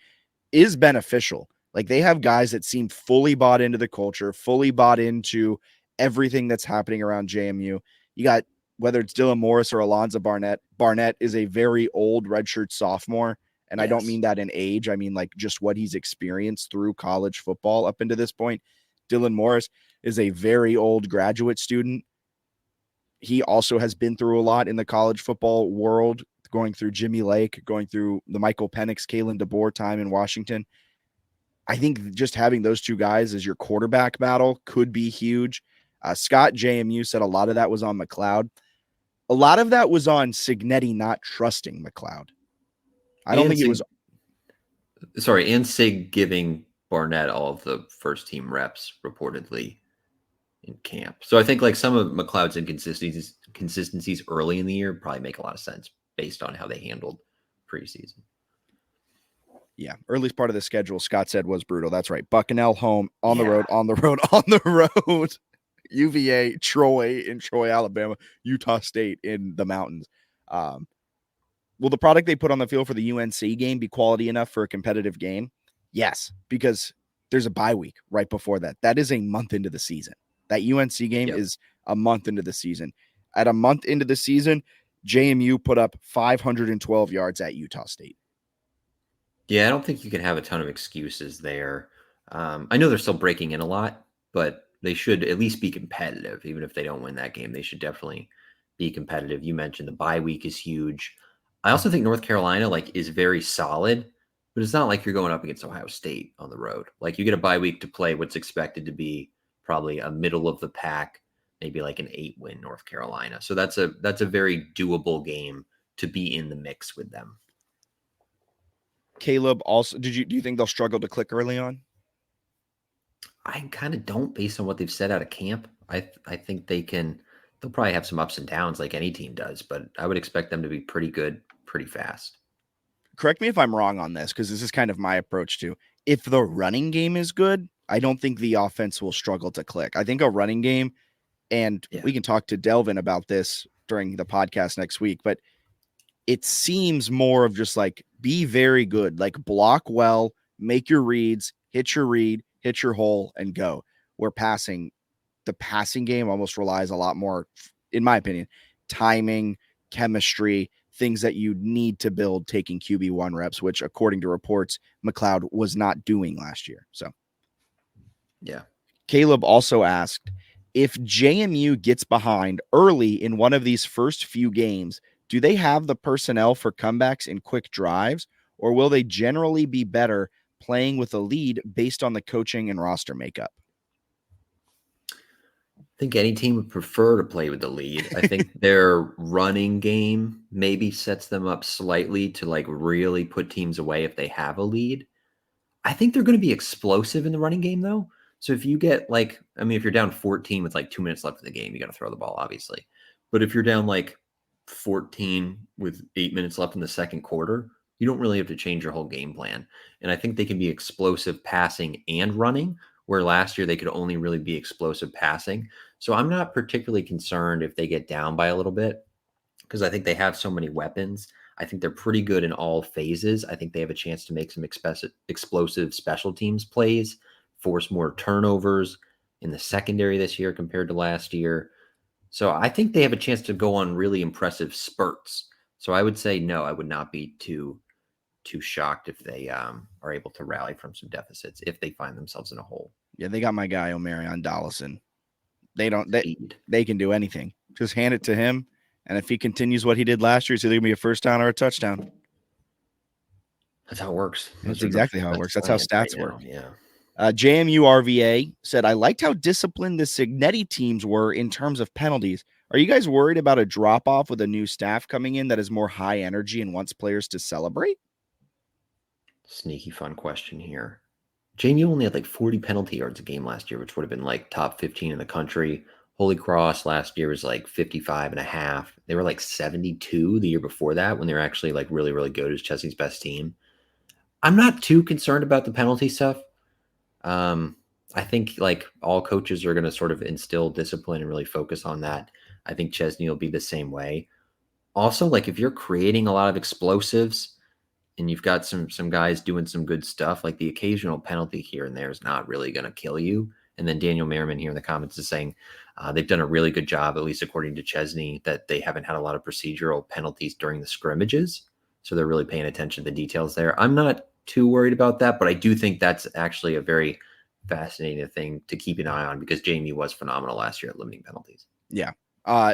is beneficial. Like they have guys that seem fully bought into the culture, fully bought into everything that's happening around JMU. You got, whether it's Dylan Morris or Alonzo Barnett. Barnett is a very old redshirt sophomore. And yes. I don't mean that in age. I mean, like just what he's experienced through college football up into this point. Dylan Morris is a very old graduate student. He also has been through a lot in the college football world, going through Jimmy Lake, going through the Michael Penix, Kalen DeBoer time in Washington. I think just having those two guys as your quarterback battle could be huge. Scott JMU said a lot of that was on McLeod. A lot of that was on Signetti not trusting McLeod. I don't think it was. Sorry, and Sig giving Barnett all of the first team reps reportedly in camp. So I think like some of McLeod's inconsistencies early in the year probably make a lot of sense based on how they handled preseason. Yeah, earliest part of the schedule, Scott said, was brutal. That's right. Bucknell home, on the road. UVA, Troy in Troy, Alabama, Utah State in the mountains. Will the product they put on the field for the UNC game be quality enough for a competitive game? Yes, because there's a bye week right before that. That is a month into the season. That UNC game is a month into the season. At a month into the season, JMU put up 512 yards at Utah State. Yeah, I don't think you can have a ton of excuses there. I know they're still breaking in a lot, but they should at least be competitive. Even if they don't win that game, they should definitely be competitive. You mentioned the bye week is huge. I also think North Carolina is very solid, but it's not like you're going up against Ohio State on the road. Like you get a bye week to play what's expected to be probably a middle of the pack, maybe like an 8-win North Carolina. So that's a very doable game to be in the mix with them. Caleb, also, do you think they'll struggle to click early on? I kind of don't, based on what they've said out of camp. I think they'll probably have some ups and downs like any team does, but I would expect them to be pretty good pretty fast. Correct me if I'm wrong on this, because this is kind of my approach too. If the running game is good, I don't think the offense will struggle to click. I think a running game, and we can talk to Delvin about this during the podcast next week, but it seems more of just like be very good, like block well, make your reads, hit your read, hit your hole, and go. Where the passing game almost relies a lot more, in my opinion, timing, chemistry, things that you need to build taking QB1 reps, which according to reports, McLeod was not doing last year. So, yeah. Caleb also asked, if JMU gets behind early in one of these first few games, do they have the personnel for comebacks and quick drives, or will they generally be better playing with a lead based on the coaching and roster makeup? I think any team would prefer to play with the lead. I think their running game maybe sets them up slightly to really put teams away if they have a lead. I think they're going to be explosive in the running game though. So if you get if you're down 14 with 2 minutes left in the game, you got to throw the ball, obviously. But if you're down 14 with 8 minutes left in the second quarter, you don't really have to change your whole game plan. And I think they can be explosive passing and running, where last year they could only really be explosive passing. So I'm not particularly concerned if they get down by a little bit, because I think they have so many weapons. I think they're pretty good in all phases. I think they have a chance to make some explosive special teams plays, force more turnovers in the secondary this year compared to last year. So I think they have a chance to go on really impressive spurts. So I would say no, I would not be too shocked if they are able to rally from some deficits if they find themselves in a hole. Yeah, they got my guy Omarion Dollison. They can do anything. Just hand it to him, and if he continues what he did last year, it's either gonna be a first down or a touchdown. That's how it works. That's exactly how it works. That's how stats work. Yeah. JMU RVA said, I liked how disciplined the Signetti teams were in terms of penalties. Are you guys worried about a drop-off with a new staff coming in that is more high energy and wants players to celebrate? Sneaky fun question here. JMU only had 40 penalty yards a game last year, which would have been top 15 in the country. Holy Cross last year was 55 and a half. They were 72 the year before that, when they were actually really, really good. As Chesney's best team. I'm not too concerned about the penalty stuff. I think all coaches are going to sort of instill discipline and really focus on that. I think Chesney will be the same way. Also, if you're creating a lot of explosives and you've got some guys doing some good stuff, the occasional penalty here and there is not really going to kill you. And then Daniel Merriman here in the comments is saying they've done a really good job, at least according to Chesney, that they haven't had a lot of procedural penalties during the scrimmages. So they're really paying attention to the details there. I'm not too worried about that, but I do think that's actually a very fascinating thing to keep an eye on, because JMU was phenomenal last year at limiting penalties. Yeah.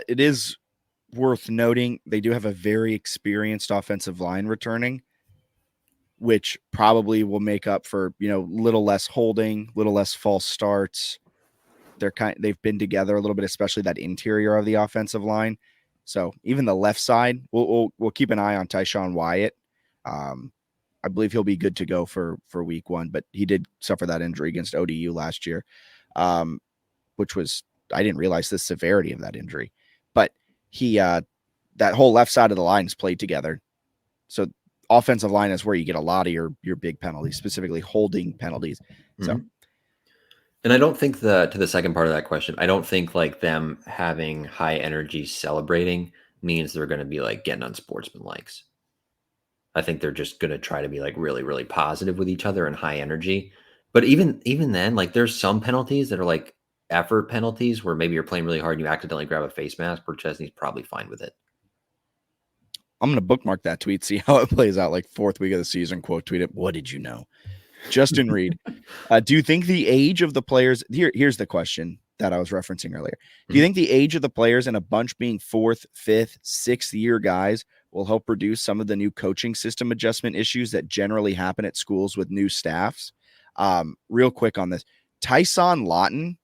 It is worth noting they do have a very experienced offensive line returning, which probably will make up for, little less holding, little less false starts. They've been together a little bit, especially that interior of the offensive line. So even the left side, we'll keep an eye on Tyshawn Wyatt. I believe he'll be good to go for week 1, but he did suffer that injury against ODU last year, which was, I didn't realize the severity of that injury, but that whole left side of the line is played together. So offensive line is where you get a lot of your big penalties, specifically holding penalties. So, and I don't think to the second part of that question, I don't think them having high energy celebrating means they're going to be getting unsportsmanlike. I think they're just going to try to be really, really positive with each other and high energy. But even then, there's some penalties that are effort penalties where maybe you're playing really hard and you accidentally grab a face mask, where Chesney's probably fine with it. I'm going to bookmark that tweet, see how it plays out, 4th week of the season, quote tweet it. What did you know? Justin Reed, do you think the age of the players, here's the question that I was referencing earlier. Do you think the age of the players in a bunch being 4th, 5th, 6th year guys will help reduce some of the new coaching system adjustment issues that generally happen at schools with new staffs. Real quick on this, Tyson Lawton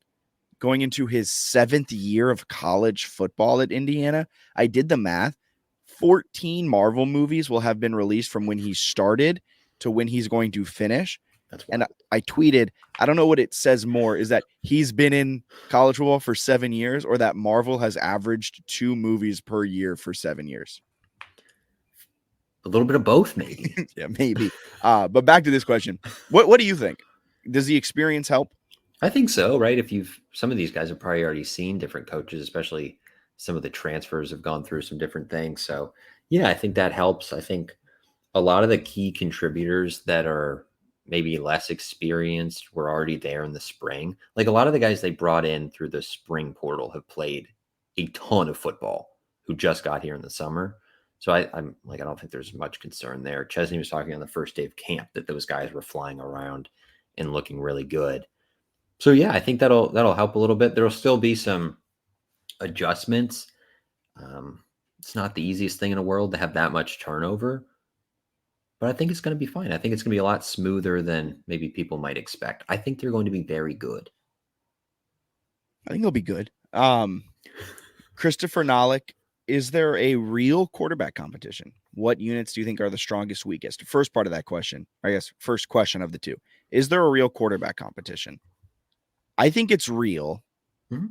going into his 7th year of college football at Indiana. I did the math. 14 Marvel movies will have been released from when he started to when he's going to finish. And I tweeted, I don't know what it says more, is that he's been in college football for 7 years or that Marvel has averaged 2 movies per year for 7 years. A little bit of both, maybe. Yeah, maybe. But back to this question. What do you think? Does the experience help? I think so, right? Some of these guys have probably already seen different coaches, especially some of the transfers have gone through some different things. So yeah, I think that helps. I think a lot of the key contributors that are maybe less experienced were already there in the spring. Like a lot of the guys they brought in through the spring portal have played a ton of football who just got here in the summer. So I'm like, I don't think there's much concern there. Chesney was talking on the first day of camp that those guys were flying around and looking really good. So yeah, I think that'll help a little bit. There'll still be some adjustments. It's not the easiest thing in the world to have that much turnover, but I think it's going to be fine. I think it's going to be a lot smoother than maybe people might expect. I think they're going to be very good. I think they'll be good. Christopher Nolick, is there a real quarterback competition? What units do you think are the strongest, weakest? First part of that question, I guess, first question of the two. Is there a real quarterback competition? I think it's real. Mm-hmm.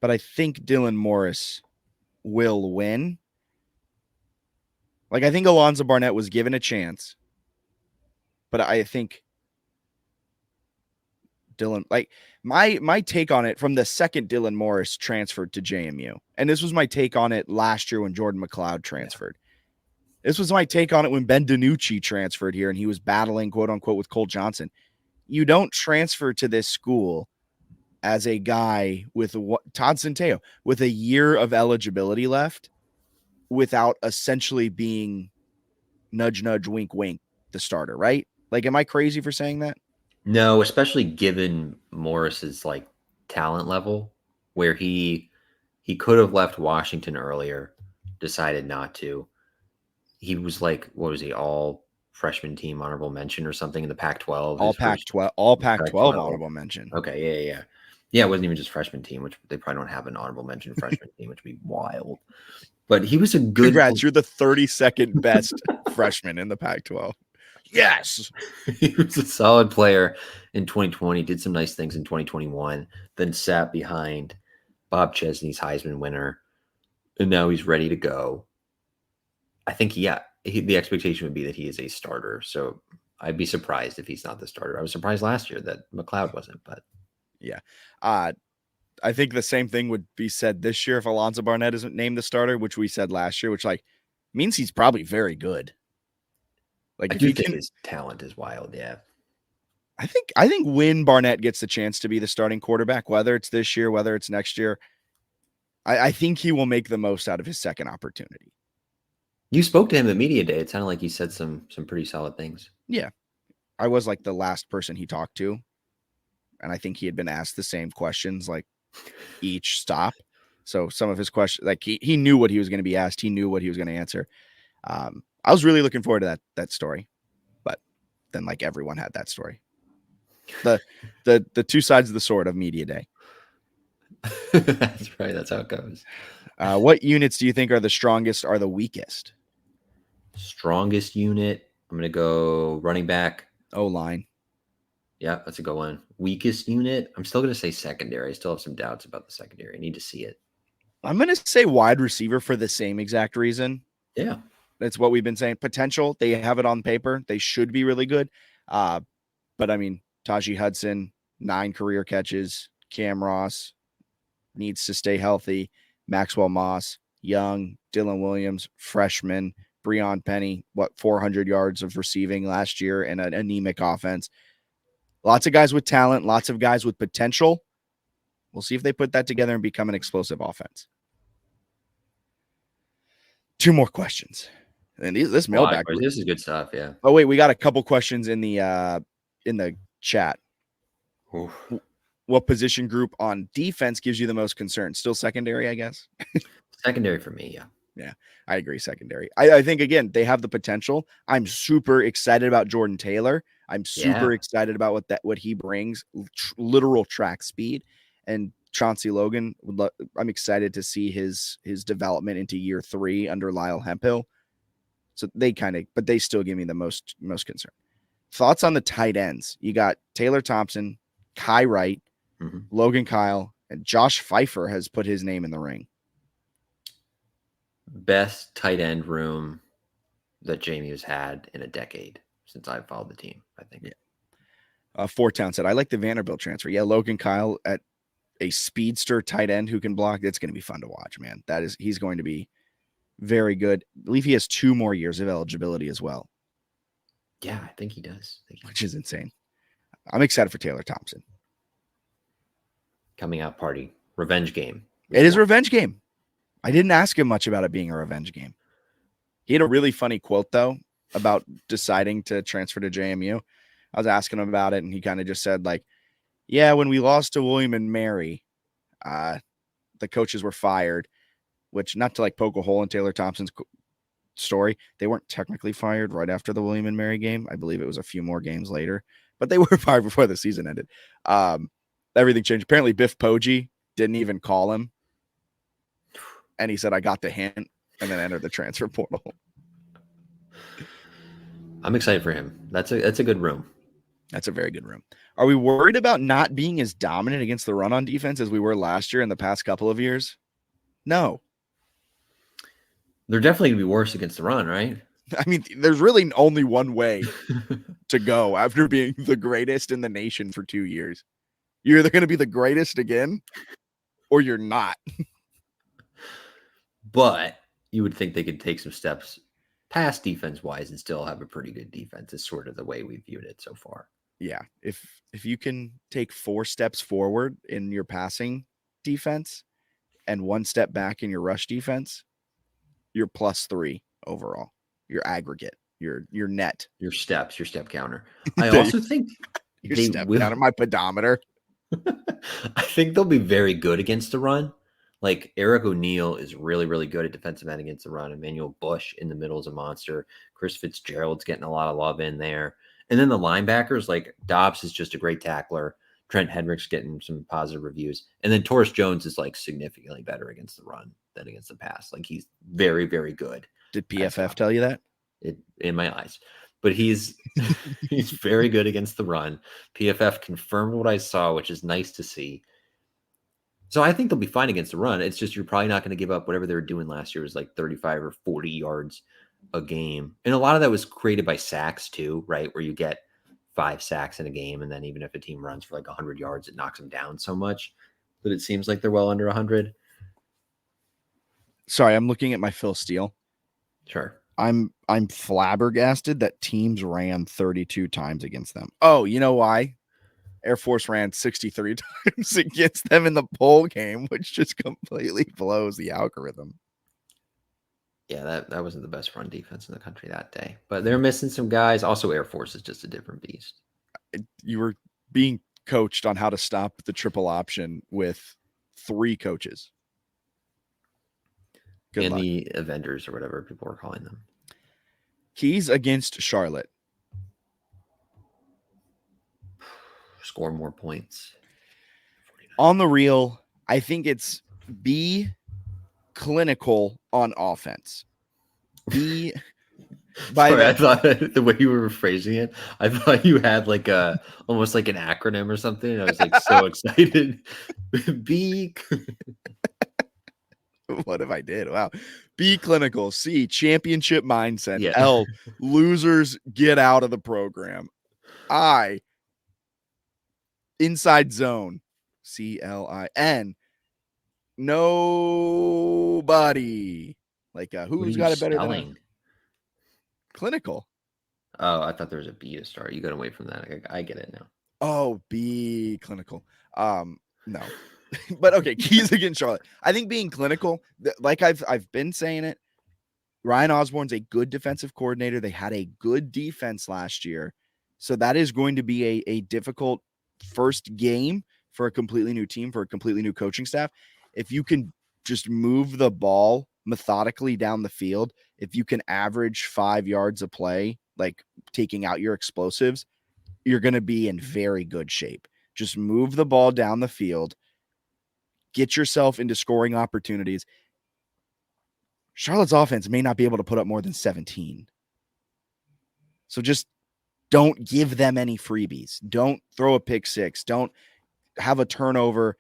But I think Dylan Morris will win. Like, I think Alonzo Barnett was given a chance. But I think Dylan, like, my take on it from the second Dylan Morris transferred to JMU, and this was my take on it last year when Jordan McLeod transferred. This was my take on it when Ben DiNucci transferred here and he was battling, quote unquote, with Cole Johnson. You don't transfer to this school as a guy with Todd Centeio with a year of eligibility left without essentially being nudge, nudge, wink, wink, the starter, right? Like, am I crazy for saying that? No, especially given Morris's like talent level, where he could have left Washington earlier, decided not to. He was like, what was he, all freshman team honorable mention or something in the Pac-12? All Pac-12 honorable mention. Okay, yeah. Yeah, it wasn't even just freshman team, which they probably don't have an honorable mention freshman team, which would be wild. But he was a good. Congrats, you're the 32nd best freshman in the Pac-12. Yes. He was a solid player in 2020, did some nice things in 2021, then sat behind Bob Chesney's Heisman winner, and now he's ready to go. I think, the expectation would be that he is a starter. So I'd be surprised if he's not the starter. I was surprised last year that McLeod wasn't, but yeah. I think the same thing would be said this year if Alonzo Barnett isn't named the starter, which we said last year, which like means he's probably very good. Like, I do think his talent is wild. Yeah. I think when Barnett gets the chance to be the starting quarterback, whether it's this year, whether it's next year, I think he will make the most out of his second opportunity. You spoke to him at media day. It sounded like he said some pretty solid things. Yeah. I was like the last person he talked to. And I think he had been asked the same questions like each stop. So some of his questions, like he knew what he was going to be asked. He knew what he was going to answer. I was really looking forward to that story, but then like everyone had that story. The two sides of the sword of media day. That's right. That's how it goes. What units do you think are the strongest, are the weakest? Strongest unit. I'm going to go running back. O-line. Yeah, that's a good one. Weakest unit. I'm still going to say secondary. I still have some doubts about the secondary. I need to see it. I'm going to say wide receiver for the same exact reason. Yeah. That's what we've been saying. Potential. They have it on paper. They should be really good. But I mean, Tajee Hudson, 9 career catches. Cam Ross needs to stay healthy. Maxwell Moss, young. Dylan Williams, freshman. Breon Penny, 400 yards of receiving last year in an anemic offense. Lots of guys with talent, lots of guys with potential. We'll see if they put that together and become an explosive offense. 2 more questions. And this mailbag. This is good stuff, yeah. Oh, wait, we got a couple questions in the chat. Oof. What position group on defense gives you the most concern? Still secondary, I guess? Secondary for me, yeah. Yeah, I agree. Secondary. I think, again, they have the potential. I'm super excited about Jordan Taylor. I'm super excited about what he brings, literal track speed. And Chauncey Logan, I'm excited to see his development into year 3 under Lyle Hemphill. So but they still give me the most concern. Thoughts on the tight ends? You got Taylor Thompson, Kai Wright, Logan Kyle, and Josh Pfeiffer has put his name in the ring. Best tight end room that JMU's had in a decade since I've followed the team, I think. Yeah. Fort Town said, I like the Vanderbilt transfer. Yeah, Logan Kyle at a speedster tight end who can block. It's going to be fun to watch, man. He's going to be very good. I believe he has 2 more years of eligibility as well. Yeah, I think he does. Which is insane. I'm excited for Taylor Thompson. Coming out party. Revenge game. It is a revenge game. I didn't ask him much about it being a revenge game. He had a really funny quote, though, about deciding to transfer to JMU. I was asking him about it, and he kind of just said, like, yeah, when we lost to William and Mary, the coaches were fired, which, not to like poke a hole in Taylor Thompson's story, they weren't technically fired right after the William and Mary game. I believe it was a few more games later, but they were fired before the season ended. Everything changed. Apparently, Biff Poggi didn't even call him. And he said, I got the hint, and then entered the transfer portal. I'm excited for him. That's a good room. That's a very good room. Are we worried about not being as dominant against the run on defense as we were last year in the past couple of years? No. They're definitely going to be worse against the run, right? I mean, there's really only one way to go after being the greatest in the nation for 2 years. You're either going to be the greatest again or you're not. But you would think they could take some steps past defense-wise and still have a pretty good defense. Is sort of the way we viewed it so far. Yeah. If you can take 4 steps forward in your passing defense and 1 step back in your rush defense, you're +3 overall. Your aggregate, your net. Your step counter. I also think your step counter, my pedometer. I think they'll be very good against the run. Like Eric O'Neill is really, really good at defensive end against the run. Emmanuel Bush in the middle is a monster. Chris Fitzgerald's getting a lot of love in there. And then the linebackers, like Dobbs is just a great tackler. Trent Hedrick's getting some positive reviews. And then Torres Jones is like significantly better against the run than against the pass. Like he's very, very good. Did PFF tell you that? In my eyes. But he's very good against the run. PFF confirmed what I saw, which is nice to see. So I think they'll be fine against the run. It's just you're probably not going to give up whatever they were doing last year. It was like 35 or 40 yards a game. And a lot of that was created by sacks too, right? Where you get 5 sacks in a game. And then even if a team runs for like 100 yards, it knocks them down so much that it seems like they're well under 100. Sorry, I'm looking at my Phil Steele. Sure. I'm flabbergasted that teams ran 32 times against them. Oh, you know why? Air Force ran 63 times against them in the bowl game, which just completely blows the algorithm. Yeah, that wasn't the best run defense in the country that day. But they're missing some guys. Also, Air Force is just a different beast. You were being coached on how to stop the triple option with 3 coaches. Good luck. The Avengers or whatever people are calling them. Keys against Charlotte. Score more points. 49. On the real, I think it's be clinical on offense. Be by Sorry, I thought the way you were phrasing it, I thought you had like almost like an acronym or something. I was like so excited. Be what if I did? Wow. B, clinical. C, championship mindset. Yeah. L, losers get out of the program. I, inside zone. CLIN. Nobody. Like who's got it better than clinical? Oh, I thought there was a B to start. You got away from that. I get it now. Oh, B, clinical. No. But okay, keys against Charlotte. I think being clinical, like I've been saying it, Ryan Osborne's a good defensive coordinator. They had a good defense last year. So that is going to be a difficult first game for a completely new team, for a completely new coaching staff. If you can just move the ball methodically down the field, if you can average 5 yards a play, like taking out your explosives, you're going to be in very good shape. Just move the ball down the field, get yourself into scoring opportunities. Charlotte's offense may not be able to put up more than 17. So just don't give them any freebies. Don't throw a pick six. Don't have a turnover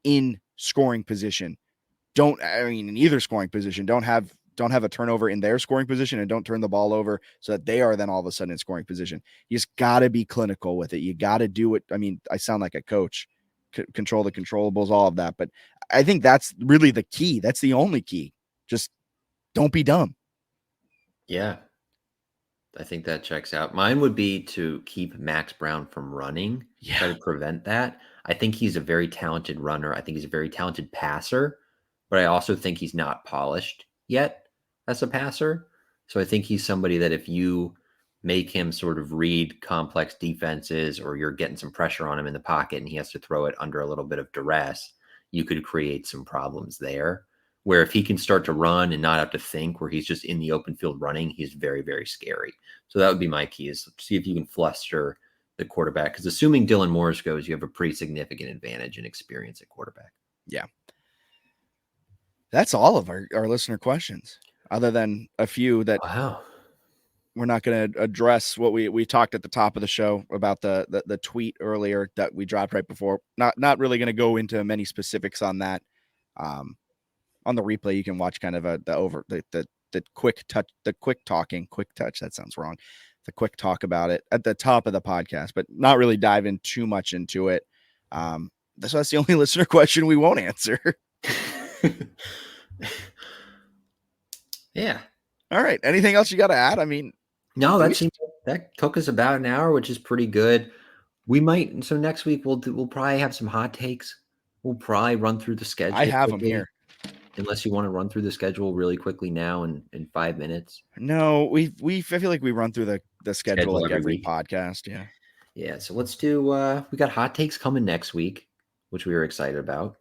in scoring position. In either scoring position, don't have a turnover in their scoring position, and don't turn the ball over so that they are then all of a sudden in scoring position. You just got to be clinical with it. You got to do it. I mean, I sound like a coach. Control the controllables, all of that. But I think that's really the key. That's the only key. Just don't be dumb. Yeah. I think that checks out. Mine would be to keep Max Brown from running, try to prevent that. I think he's a very talented runner. I think he's a very talented passer, but I also think he's not polished yet as a passer. So I think he's somebody that if you make him sort of read complex defenses, or you're getting some pressure on him in the pocket and he has to throw it under a little bit of duress, you could create some problems there. Where if he can start to run and not have to think, where he's just in the open field running, he's very, very scary. So that would be my key, is see if you can fluster the quarterback. Because assuming Dylan Morris goes, you have a pretty significant advantage in experience at quarterback. Yeah. That's all of our listener questions, other than a few that we're not going to address. What we talked at the top of the show about the tweet earlier that we dropped right before. Not really going to go into many specifics on that. On the replay, you can watch kind of the quick touch. That sounds wrong. The quick talk about it at the top of the podcast, but not really dive in too much into it. That's the only listener question we won't answer. Yeah. All right. Anything else you got to add? I mean, no, that took us about an hour, which is pretty good. We might. So next week we'll probably have some hot takes. We'll probably run through the schedule. I have them here. Unless you want to run through the schedule really quickly now in 5 minutes. No, I feel like we run through the schedule like every week. Podcast. Yeah. Yeah. So let's do, we got hot takes coming next week, which we were excited about.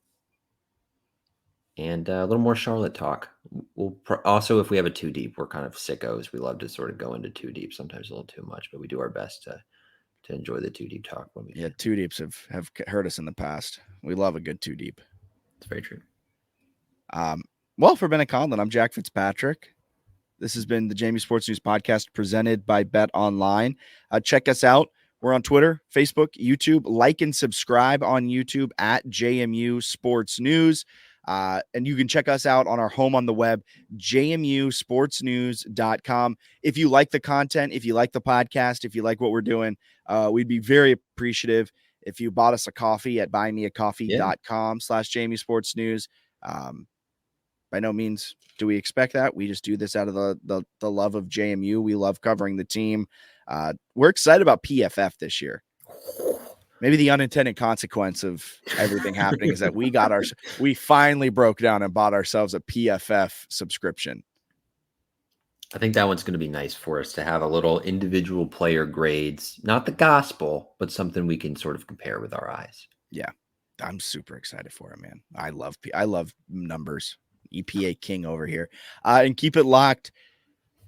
And a little more Charlotte talk. We'll also, if we have a too deep, we're kind of sickos. We love to sort of go into too deep, sometimes a little too much, but we do our best to enjoy the too deep talk. When we too deeps have hurt us in the past. We love a good too deep. It's very true. Well, for Bennett Conlon, I'm Jack Fitzpatrick. This has been the JMU Sports News Podcast presented by Bet Online. Check us out. We're on Twitter, Facebook, YouTube. Like and subscribe on YouTube at JMU Sports News. And you can check us out on our home on the web, jmusportsnews.com. If you like the content, if you like the podcast, if you like what we're doing, we'd be very appreciative if you bought us a coffee at buymeacoffee.com/JMU Sports News. By no means do we expect that. We just do this out of the love of JMU. We love covering the team. We're excited about PFF this year. Maybe the unintended consequence of everything happening is that we finally broke down and bought ourselves a PFF subscription. I think that one's going to be nice for us to have a little individual player grades, not the gospel, but something we can sort of compare with our eyes. Yeah. I'm super excited for it, man. I love numbers. EPA king over here. And keep it locked.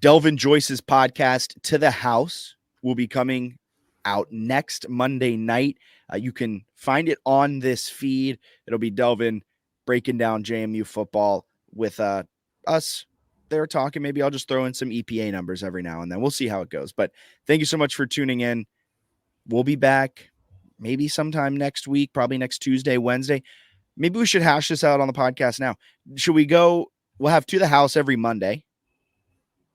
Delvin Joyce's podcast, To the House, will be coming out next Monday night. You can find it on this feed. It'll be Delvin breaking down JMU football with us there talking. Maybe I'll just throw in some EPA numbers every now and then. We'll see how it goes. But thank you so much for tuning in. We'll be back maybe sometime next week, probably next Tuesday, Wednesday. Maybe we should hash this out on the podcast now. Should we go? We'll have To the House every Monday.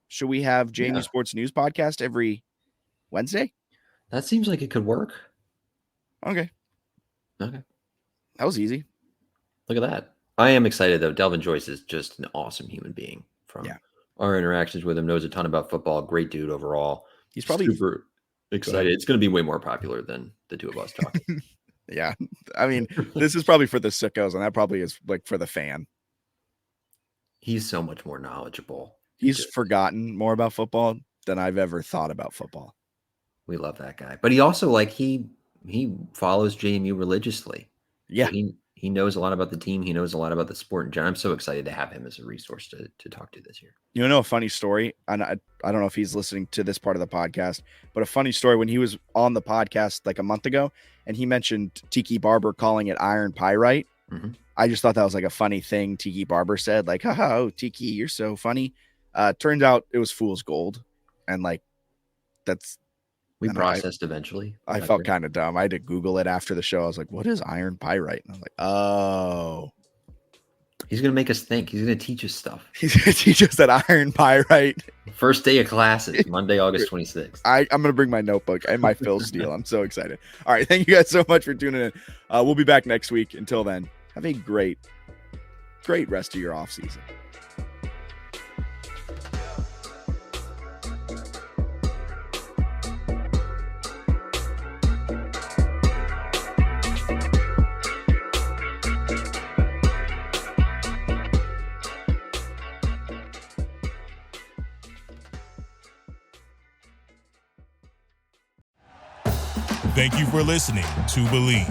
Should we have JMU Sports News Podcast every Wednesday? That seems like it could work. Okay. That was easy. Look at that. I am excited, though. Delvin Joyce is just an awesome human being. From our interactions with him, knows a ton about football. Great dude overall. He's probably super excited. It's going to be way more popular than the two of us talking. Yeah. I mean, this is probably for the sickos, and that probably is like for the fan. He's so much more knowledgeable. He's forgotten more about football than I've ever thought about football. We love that guy. But he also, he follows JMU religiously. Yeah. So He knows a lot about the team. He knows a lot about the sport in general. I'm so excited to have him as a resource to talk to this year. You know a funny story? And I don't know if he's listening to this part of the podcast, but a funny story when he was on the podcast like a month ago, and he mentioned Tiki Barber calling it iron pyrite. Mm-hmm. I just thought that was like a funny thing Tiki Barber said, like, haha, oh, Tiki, you're so funny. Turns out it was fool's gold. And like, we processed eventually. I felt kind of dumb. I had to Google it after the show. I was like, what is iron pyrite? And I was like, oh. He's going to make us think. He's going to teach us stuff. He's going to teach us that iron pyrite. First day of classes, Monday, August 26th. I'm going to bring my notebook and my Phil Steele. I'm so excited. All right. Thank you guys so much for tuning in. We'll be back next week. Until then, have a great rest of your off season. Thank you for listening to Believe.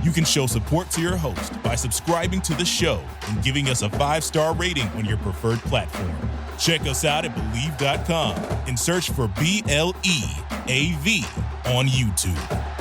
You can show support to your host by subscribing to the show and giving us a 5-star rating on your preferred platform. Check us out at Believe.com and search for BLEAV on YouTube.